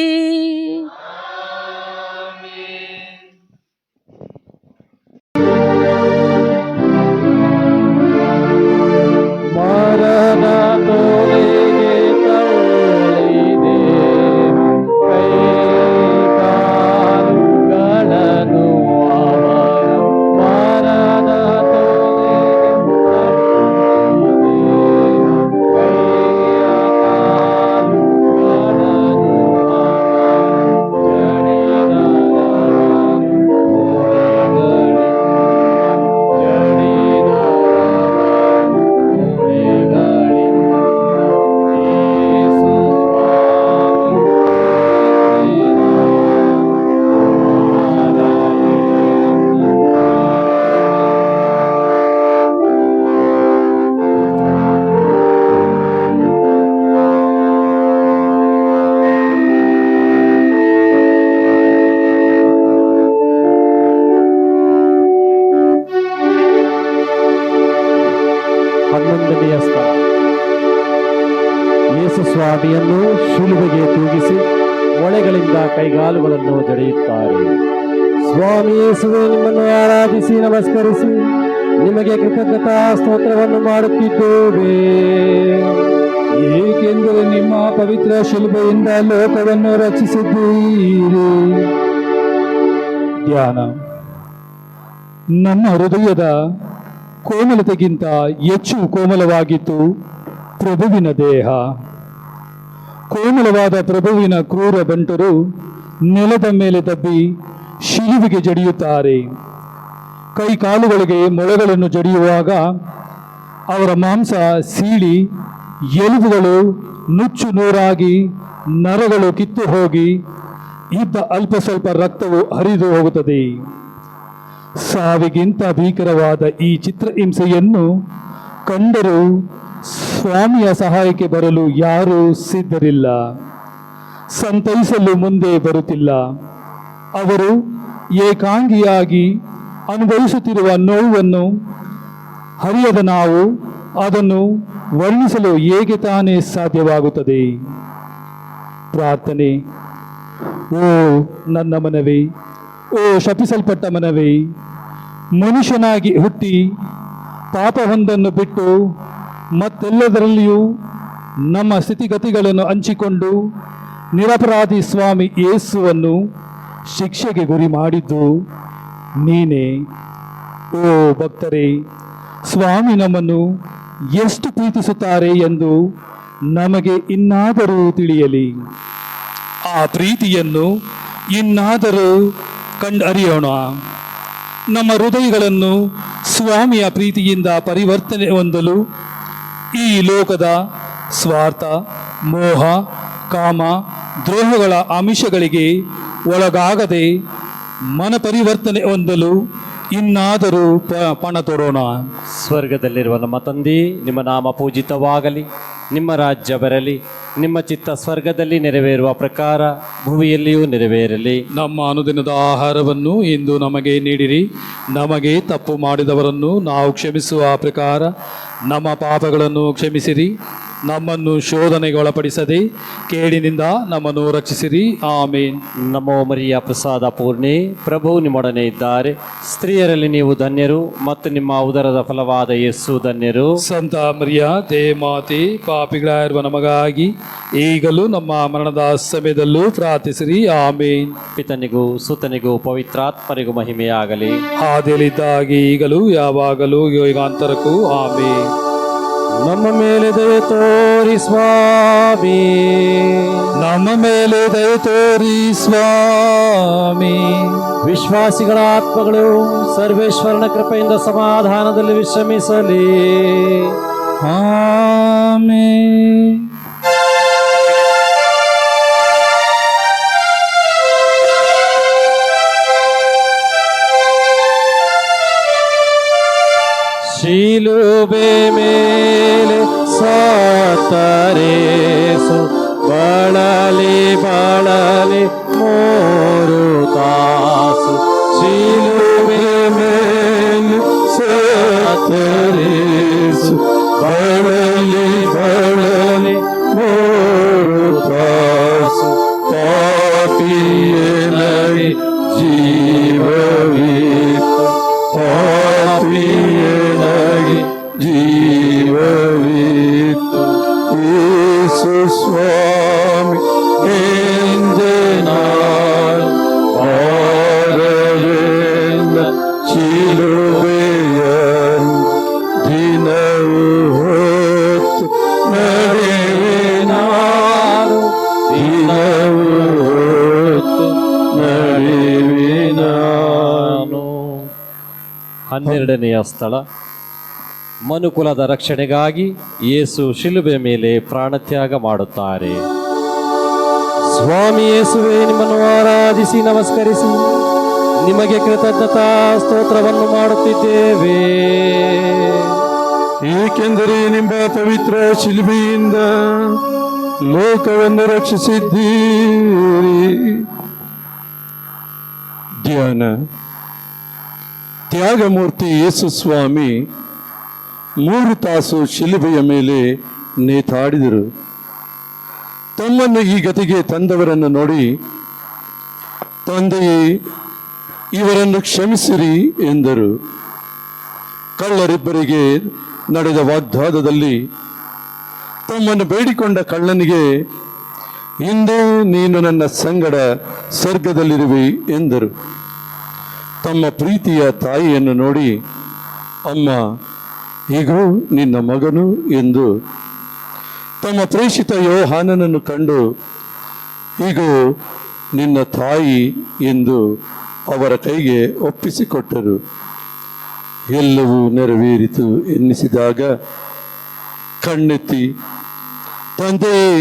ಸ್ವಾಮಿಯನ್ನು ಶಿಲುಬೆಗೆ ತೂಗಿಸಿ ಮೊಳೆಗಳಿಂದ ಕೈಗಾಲುಗಳನ್ನು ಜಡಿಯುತ್ತಾರೆ. ಸ್ವಾಮಿ ಯೇಸುವೆ, ನಿಮ್ಮನ್ನು ಆರಾಧಿಸಿ ನಮಸ್ಕರಿಸಿ ನಿಮಗೆ ಕೃತಜ್ಞತಾ ಸ್ತೋತ್ರವನ್ನು ಮಾಡುತ್ತಿದ್ದೇವೆ, ಏಕೆಂದರೆ ನಿಮ್ಮ ಪವಿತ್ರ ಶಿಲುಬೆಯಿಂದ ಲೋಕವನ್ನು ರಕ್ಷಿಸಿದ್ದೀರಿ. ಧ್ಯಾನ. ನಮ್ಮ ಹೃದಯದ ಕೋಮಲತೆಗಿಂತ ಹೆಚ್ಚು ಕೋಮಲವಾಗಿತ್ತು ಪ್ರಭುವಿನ ದೇಹ. ಕೋಮಲವಾದ ಪ್ರಭುವಿನ ಕ್ರೂರ ಬಂಟರು ನೆಲದ ಮೇಲೆ ದಬ್ಬಿ ಶಿಲುಬೆಗೆ ಜಡಿಯುತ್ತಾರೆ. ಕೈ ಕಾಲುಗಳಿಗೆ ಮೊಳೆಗಳನ್ನು ಜಡಿಯುವಾಗ ಅವರ ಮಾಂಸ ಸೀಳಿ ಎಲುಬುಗಳು ನುಚ್ಚು ನೂರಾಗಿ ನರಗಳು ಕಿತ್ತು ಹೋಗಿ ಇದ್ದ ಅಲ್ಪ ಸ್ವಲ್ಪ ರಕ್ತವು ಹರಿದು ಹೋಗುತ್ತದೆ. ಸಾವಿಗಿಂತ ಭೀಕರವಾದ ಈ ಚಿತ್ರಹಿಂಸೆಯನ್ನು ಕಂಡರೂ ಸ್ವಾಮಿಯ ಸಹಾಯಕ್ಕೆ ಬರಲು ಯಾರೂ ಸಿದ್ಧರಿಲ್ಲ, ಸಂತೈಸಲು ಮುಂದೆ ಬರುತ್ತಿಲ್ಲ. ಅವರು ಏಕಾಂಗಿಯಾಗಿ ಅನುಭವಿಸುತ್ತಿರುವ ನೋವನ್ನು ಹರಿಯದ ನಾವು ಅದನ್ನು ವರ್ಣಿಸಲು ಹೇಗೆ ತಾನೇ ಸಾಧ್ಯವಾಗುತ್ತದೆ? ಪ್ರಾರ್ಥನೆ. ಓ ನನ್ನ ಮನವೇ, ಓ ಶಪಿಸಲ್ಪಟ್ಟ ಮನವೇ, ಮನುಷ್ಯನಾಗಿ ಹುಟ್ಟಿ ಪಾಪವೊಂದನ್ನು ಬಿಟ್ಟು ಮತ್ತೆಲ್ಲದರಲ್ಲಿಯೂ ನಮ್ಮ ಸ್ಥಿತಿಗತಿಗಳನ್ನು ಹಂಚಿಕೊಂಡು ನಿರಪರಾಧಿ ಸ್ವಾಮಿ ಯೇಸುವನ್ನು ಶಿಕ್ಷೆಗೆ ಗುರಿ ಮಾಡಿದ್ದು ನೀನೇ. ಓ ಭಕ್ತರೇ, ಸ್ವಾಮಿ ನಮ್ಮನ್ನು ಎಷ್ಟು ಪ್ರೀತಿಸುತ್ತಾರೆ ಎಂದು ನಮಗೆ ಇನ್ನಾದರೂ ತಿಳಿಯಲಿ. ಆ ಪ್ರೀತಿಯನ್ನು ಇನ್ನಾದರೂ ಕಂಡರಿಯೋಣ. ನಮ್ಮ ಹೃದಯಗಳನ್ನು ಸ್ವಾಮಿಯ ಪ್ರೀತಿಯಿಂದ ಪರಿವರ್ತನೆ ಹೊಂದಲು ಈ ಲೋಕದ ಸ್ವಾರ್ಥ, ಮೋಹ, ಕಾಮ, ದ್ರೋಹಗಳ ಆಮಿಷಗಳಿಗೆ ಒಳಗಾಗದೆ ಮನ ಪರಿವರ್ತನೆ ಹೊಂದಲು ಇನ್ನಾದರೂ ಪಣ ತೊಡೋಣ. ಸ್ವರ್ಗದಲ್ಲಿರುವ ನಮ್ಮ ತಂದೆ, ನಿಮ್ಮ ನಾಮ ಪೂಜಿತವಾಗಲಿ, ನಿಮ್ಮ ರಾಜ್ಯ ಬರಲಿ, ನಿಮ್ಮ ಚಿತ್ತ ಸ್ವರ್ಗದಲ್ಲಿ ನೆರವೇರುವ ಪ್ರಕಾರ ಭೂಮಿಯಲ್ಲಿಯೂ ನೆರವೇರಲಿ. ನಮ್ಮ ಅನುದಿನದ ಆಹಾರವನ್ನು ಇಂದು ನಮಗೆ ನೀಡಿರಿ. ನಮಗೆ ತಪ್ಪು ಮಾಡಿದವರನ್ನು ನಾವು ಕ್ಷಮಿಸುವ ಪ್ರಕಾರ ನಮ್ಮ ಪಾಪಗಳನ್ನು ಕ್ಷಮಿಸಿರಿ. ನಮ್ಮನ್ನು ಶೋಧನೆಗೆ ಒಳಪಡಿಸದೆ ಕೇಡಿನಿಂದ ನಮ್ಮನ್ನು ರಕ್ಷಿಸಿರಿ. ಆಮೇನ್. ನಮೋ ಮರಿಯ ಪ್ರಸಾದ ಪೂರ್ಣೆ, ಪ್ರಭು ನಿಮ್ಮೊಡನೆ ಇದ್ದಾರೆ. ಸ್ತ್ರೀಯರಲ್ಲಿ ನೀವು ಧನ್ಯರು ಮತ್ತು ನಿಮ್ಮ ಉದರದ ಫಲವಾದ ಯೇಸು ಧನ್ಯರು. ಸಂತ ಮರಿಯ ದೇಮಾತೆ, ಪಾಪಿಗಳಾಗಿರುವ ನಮಗಾಗಿ ಈಗಲೂ ನಮ್ಮ ಮರಣದ ಸಮಯದಲ್ಲೂ ಪ್ರಾರ್ಥಿಸಿರಿ. ಆಮೇನ್. ಪಿತನಿಗೂ ಸುತನಿಗೂ ಪವಿತ್ರಾತ್ಮರಿಗೂ ಮಹಿಮೆಯಾಗಲಿ, ಆದಿಯಲ್ಲಿದ್ದಾಗಿ ಈಗಲೂ ಯಾವಾಗಲೂ ಯುಗಾಂತರಕ್ಕೂ. ಆಮೇನ್. ನಮ್ಮ ಮೇಲೆ ದಯೆ ತೋರಿ ಸ್ವಾಮಿ, ನಮ್ಮ ಮೇಲೆ ದಯೆ ತೋರಿ ಸ್ವಾಮಿ. ವಿಶ್ವಾಸಿಗಳ ಆತ್ಮಗಳು ಸರ್ವೇಶ್ವರನ ಕೃಪೆಯಿಂದ ಸಮಾಧಾನದಲ್ಲಿ ವಿಶ್ರಮಿಸಲಿ. ಆಮೇನ್. ಶಿಲುಬೆ ಮೇಲೆ ಸತ್ತರೇಸು ಬಳಲಿ ಬಳಲಿ 3 ತಾಸು. ಶಿಲುಬೆ ಮೇಲೆ ಸತ್ತರೇಸು ಬಳಲಿ ಬಳಲಿ 3 ತಾಸು. ಪಾಪಿಯೇಲೈ ಜೀವವಿತ್ತು, ಪಾಪಿಯೇಲೈ ಜೀವವಿತ್ತು. ಯೇಸು ಸ್ವಾಮಿ ಎಂದೆನಾಳು ಭಾರವೆಲ್ಲ ಶಿಲುಬೆಯನ್ನು ದಿನವು ಹೊತ್ತು ನಡೆವೆ ನಾನು, ದಿನವು ಹೊತ್ತು ನಡೆವೆ ನಾನು. 12ನೆಯ ಸ್ಥಳ. ಮನುಕುಲದ ರಕ್ಷಣೆಗಾಗಿ ಯೇಸು ಶಿಲುಬೆ ಮೇಲೆ ಪ್ರಾಣತ್ಯಾಗ ಮಾಡುತ್ತಾರೆ. ಸ್ವಾಮಿ ಯೇಸುವೆ, ನಿಮ್ಮನ್ನು ಆರಾಧಿಸಿ ನಮಸ್ಕರಿಸಿ ನಿಮಗೆ ಕೃತಜ್ಞತಾ ಸ್ತೋತ್ರವನ್ನು ಮಾಡುತ್ತಿದ್ದೇವೆ, ಏಕೆಂದರೆ ನಿಮ್ಮ ಪವಿತ್ರ ಶಿಲುಬೆಯಿಂದ ಲೋಕವನ್ನು ರಕ್ಷಿಸಿದ್ದೀರಿ. ಧ್ಯಾನ. ತ್ಯಾಗಮೂರ್ತಿ ಯೇಸು ಸ್ವಾಮಿ 3 ತಾಸು ಶಿಲುಬೆಯ ಮೇಲೆ ನೇತಾಡಿದರು. ತಮ್ಮನ್ನು ಈ ಗತಿಗೆ ತಂದವರನ್ನು ನೋಡಿ, ತಂದೆಯೇ, ಇವರನ್ನು ಕ್ಷಮಿಸಿರಿ ಎಂದರು. ಕಳ್ಳರಿಬ್ಬರಿಗೆ ನಡೆದ ವಾಗ್ವಾದದಲ್ಲಿ ತಮ್ಮನ್ನು ಬೇಡಿಕೊಂಡ ಕಳ್ಳನಿಗೆ, ಇಂದೇ ನೀನು ನನ್ನ ಸಂಗಡ ಸ್ವರ್ಗದಲ್ಲಿರುವೆ ಎಂದರು. ತಮ್ಮ ಪ್ರೀತಿಯ ತಾಯಿಯನ್ನು ನೋಡಿ, ಅಮ್ಮ, ಈಗೋ ನಿನ್ನ ಮಗನು ಎಂದು ತಮ್ಮ ಪ್ರೇಷಿತ ಯೋಹಾನನನ್ನು ಕಂಡು, ಈಗೋ ನಿನ್ನ ತಾಯಿ ಎಂದು ಅವರ ಕೈಗೆ ಒಪ್ಪಿಸಿಕೊಟ್ಟರು. ಎಲ್ಲವೂ ನೆರವೇರಿತು ಎನ್ನಿಸಿದಾಗ ಕಣ್ಣೆತ್ತಿ, ತಂದೆಯೇ,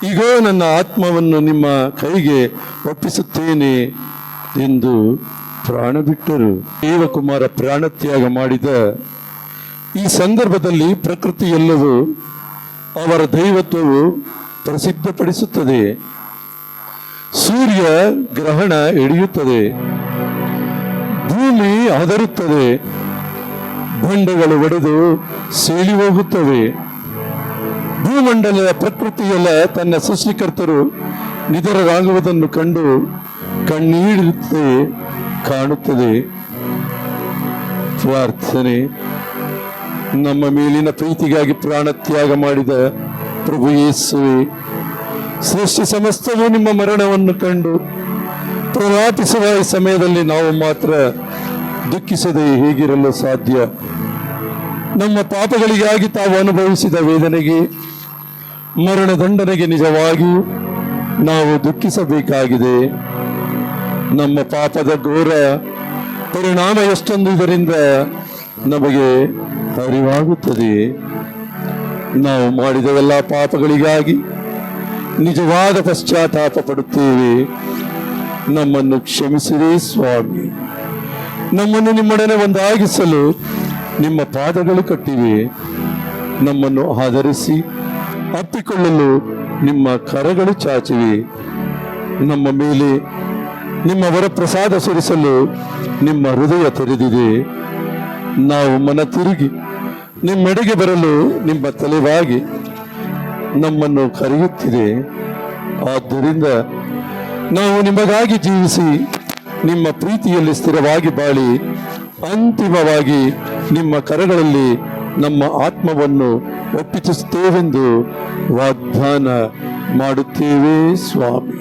ಈಗೋ ನನ್ನ ಆತ್ಮವನ್ನು ನಿಮ್ಮ ಕೈಗೆ ಒಪ್ಪಿಸುತ್ತೇನೆ ಎಂದು ಪ್ರಾಣ ಬಿಟ್ಟರು. ದೇವಕುಮಾರ ಪ್ರಾಣತ್ಯಾಗ ಮಾಡಿದ ಈ ಸಂದರ್ಭದಲ್ಲಿ ಪ್ರಕೃತಿಯೆಲ್ಲವೂ ಅವರ ದೈವತ್ವವು ಪ್ರಸಿದ್ಧಪಡಿಸುತ್ತದೆ. ಸೂರ್ಯ ಗ್ರಹಣ ಹಿಡಿಯುತ್ತದೆ, ಭೂಮಿ ಹದರುತ್ತದೆ, ಬಂಡೆಗಳು ಒಡೆದು ಸೀಳಿ ಹೋಗುತ್ತವೆ. ಭೂಮಂಡಲದ ಪ್ರಕೃತಿಯೆಲ್ಲ ತನ್ನ ಸೃಷ್ಟಿಕರ್ತರು ನಿಧನರಾಗುವುದನ್ನು ಕಂಡು ಕಣ್ಣೀರಿಡುತ್ತೆ ಕಾಣುತ್ತದೆ. ಪ್ರಾರ್ಥನೆ. ನಮ್ಮ ಮೇಲಿನ ಪ್ರೀತಿಗಾಗಿ ಪ್ರಾಣ ತ್ಯಾಗ ಮಾಡಿದ ಪ್ರಭು ಯೇಸುವೆ, ಸೃಷ್ಟಿ ಸಮಸ್ತವು ನಿಮ್ಮ ಮರಣವನ್ನು ಕಂಡು ಪ್ರಲಾಪಿಸುವ ಈ ಸಮಯದಲ್ಲಿ ನಾವು ಮಾತ್ರ ದುಃಖಿಸದೆ ಹೇಗಿರಲು ಸಾಧ್ಯ? ನಮ್ಮ ಪಾಪಗಳಿಗಾಗಿ ತಾವು ಅನುಭವಿಸಿದ ವೇದನೆಗೆ, ಮರಣದಂಡನೆಗೆ ನಿಜವಾಗಿ ನಾವು ದುಃಖಿಸಬೇಕಾಗಿದೆ. ನಮ್ಮ ಪಾಪದ ಘೋರ ಪರಿಣಾಮ ಎಷ್ಟೊಂದು ಇದರಿಂದ ನಮಗೆ ಅರಿವಾಗುತ್ತದೆ. ನಾವು ಮಾಡಿದ ಎಲ್ಲ ಪಾಪಗಳಿಗಾಗಿ ನಿಜವಾದ ಪಶ್ಚಾತ್ತಾಪ ಪಡುತ್ತೇವೆ. ನಮ್ಮನ್ನು ಕ್ಷಮಿಸಿರಿ ಸ್ವಾಮಿ. ನಮ್ಮನ್ನು ನಿಮ್ಮೊಡನೆ ಒಂದಾಗಿಸಲು ನಿಮ್ಮ ಪಾದಗಳು ಕಟ್ಟಿವೆ. ನಮ್ಮನ್ನು ಆಧರಿಸಿ ಅಪ್ಪಿಕೊಳ್ಳಲು ನಿಮ್ಮ ಕರಗಳು ಚಾಚಿವೆ. ನಮ್ಮ ಮೇಲೆ ನಿಮ್ಮ ವರಪ್ರಸಾದ ಸುರಿಸಲು ನಿಮ್ಮ ಹೃದಯ ತೆರೆದಿದೆ. ನಾವು ಮನ ತಿರುಗಿ ನಿಮ್ಮೆಡೆಗೆ ಬರಲು ನಿಮ್ಮ ತಲೆವಾಗಿ ನಮ್ಮನ್ನು ಕರೆಯುತ್ತಿದೆ. ಆದ್ದರಿಂದ ನಾವು ನಿಮಗಾಗಿ ಜೀವಿಸಿ ನಿಮ್ಮ ಪ್ರೀತಿಯಲ್ಲಿ ಸ್ಥಿರವಾಗಿ ಬಾಳಿ ಅಂತಿಮವಾಗಿ ನಿಮ್ಮ ಕರಗಳಲ್ಲಿ ನಮ್ಮ ಆತ್ಮವನ್ನು ಒಪ್ಪಿಸುತ್ತೇವೆಂದು ವಾಗ್ದಾನ ಮಾಡುತ್ತೇವೆ ಸ್ವಾಮಿ.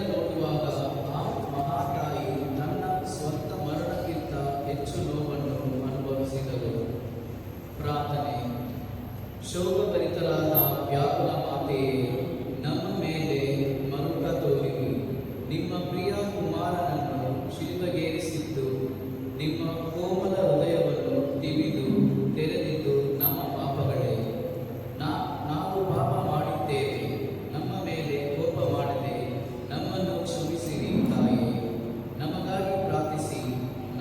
ನೋಡುವಾಗ ಆ ಮಹಾತಾಯಿ ನನ್ನ ಸ್ವಂತ ಮರಣಕ್ಕಿಂತ ಹೆಚ್ಚು ನೋವನ್ನು ಅನುಭವಿಸಿದರು. ಪ್ರಾರ್ಥನೆ. ಶೋಕಭರಿತರಾದ ವ್ಯಾಕುಲ ಮಾತೆಯೇ, ನಮ್ಮ ಮೇಲೆ ಮರುಕ ತೋರಿ ನಿಮ್ಮ ಪ್ರಿಯ ಕುಮಾರನನ್ನು ಶಿಲುಬೆಗೇರಿಸಿದ್ದು ನಿಮ್ಮ ಕೋಮಲ ಹೃದಯವನ್ನು ತಿವಿದು ತೆರೆದಿದ್ದು ನಮ್ಮ ಪಾಪಗಳೇ. ನಾವು ಪಾಪ ಮಾಡಿದ್ದೇವೆ, ನಮ್ಮ ಮೇಲೆ ಕೋಪ ಮಾಡದೆ ನಮ್ಮನ್ನು ಕ್ಷಮಿಸಿರಿ ತಾಯಿ. ನಮಗಾಗಿ ಪ್ರಾರ್ಥಿಸಿ,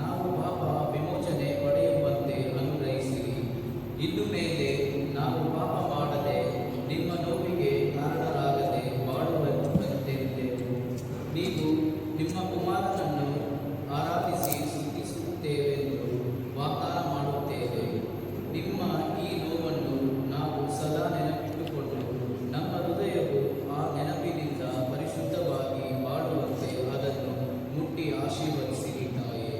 ನಾವು ಪಾಪ ವಿಮೋಚನೆ ಪಡೆಯುವಂತೆ ಅನುಗ್ರಹಿಸಿರಿ. ಇನ್ನು ಮೇಲೆ ನಾವು ಪಾಪ ಮಾಡದೆ ನಿಮ್ಮ ನೋವಿಗೆ ಕಾರಣರಾಗದೆ ಬಾಳುವಂತೆಂದೆವು. ನೀವು ನಿಮ್ಮ ಕುಮಾರನನ್ನು ಆರಾಧಿಸಿ ಸ್ತುತಿಸುತ್ತೇವೆಂದು ವಾಗ್ದಾನ ಮಾಡುತ್ತೇವೆ. ನಿಮ್ಮ ಈ ನೋವನ್ನು ನಾವು ಸದಾ ನೆನಪಿಟ್ಟುಕೊಂಡು ನಮ್ಮ ಹೃದಯವು ಆ ನೆನಪಿನಿಂದ ಪರಿಶುದ್ಧವಾಗಿ ಬಾಳುವಂತೆ ಅದನ್ನು ಮುಟ್ಟಿ ಆಶೀರ್ವದಿಸಿರಿ ತಾಯೇ.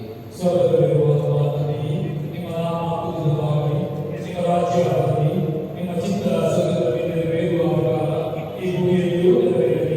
ನಿಮ್ಮ ನಾಮ ಪೂಜಿತವಾಗಲಿ, ನಿಮ್ಮ ರಾಜ್ಯವಾಗಲಿ, ನಿಮ್ಮ ಚಿತ್ತ ಸ್ವರ್ಗದಲ್ಲಿ ನೆರವೇರುವ ಪ್ರಕಾರ ಈ ಭೂಮಿಯಲ್ಲಿಯೂ ನೆರವೇರಲಿ.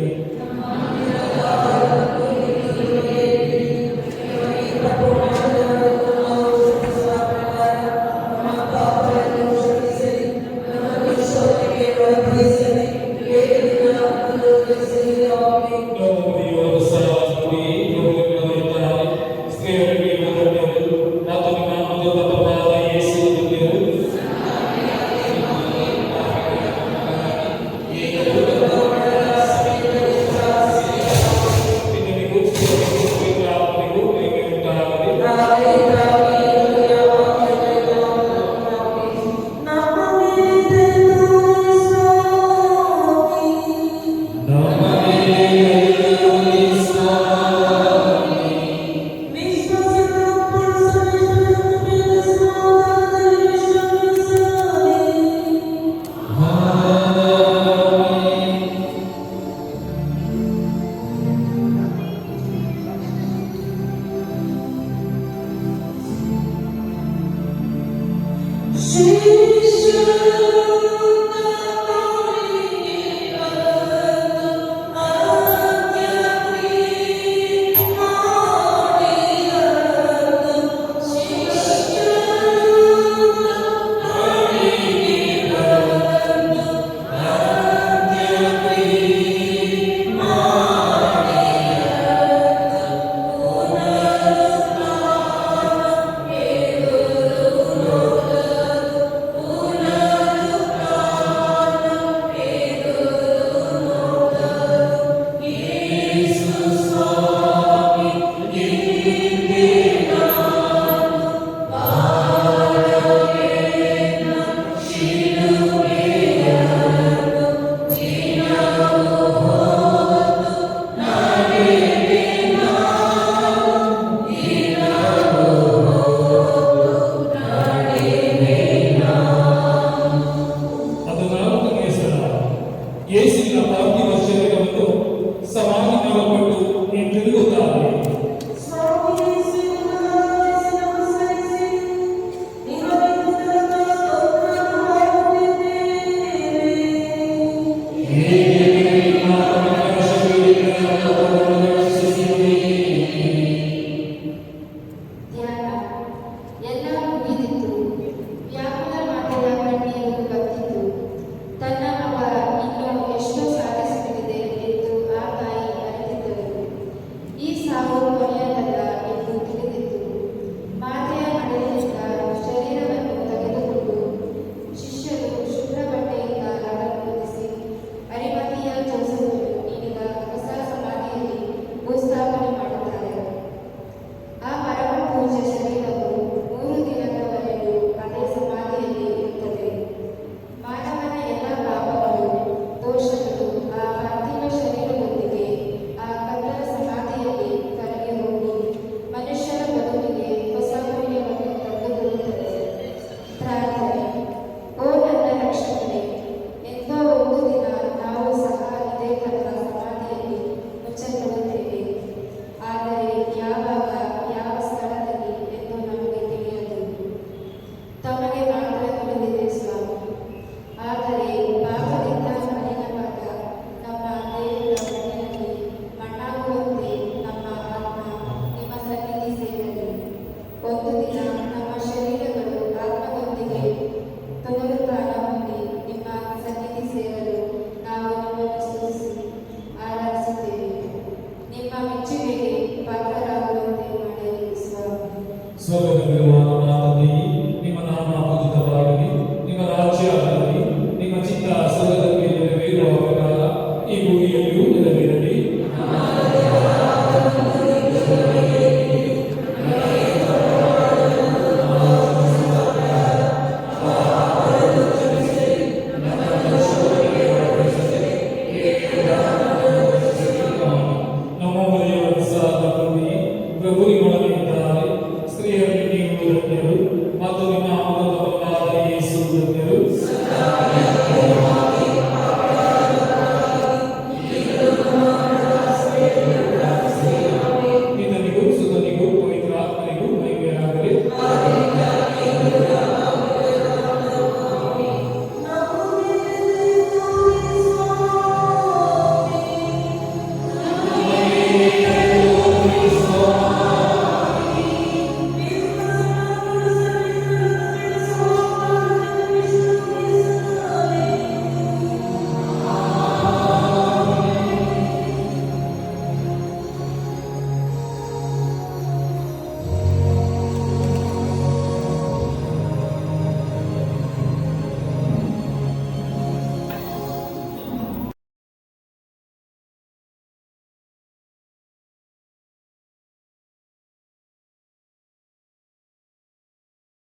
ಯೇಸುವಿನ ಪಾರ್ಥಿವ ಶರೀರವನ್ನು ಸಮಾಧಿ ಮಾಡಲ್ಪಟ್ಟು ಹಿಂತಿರುಗುತ್ತಾರೆ. ಹೇಗೆ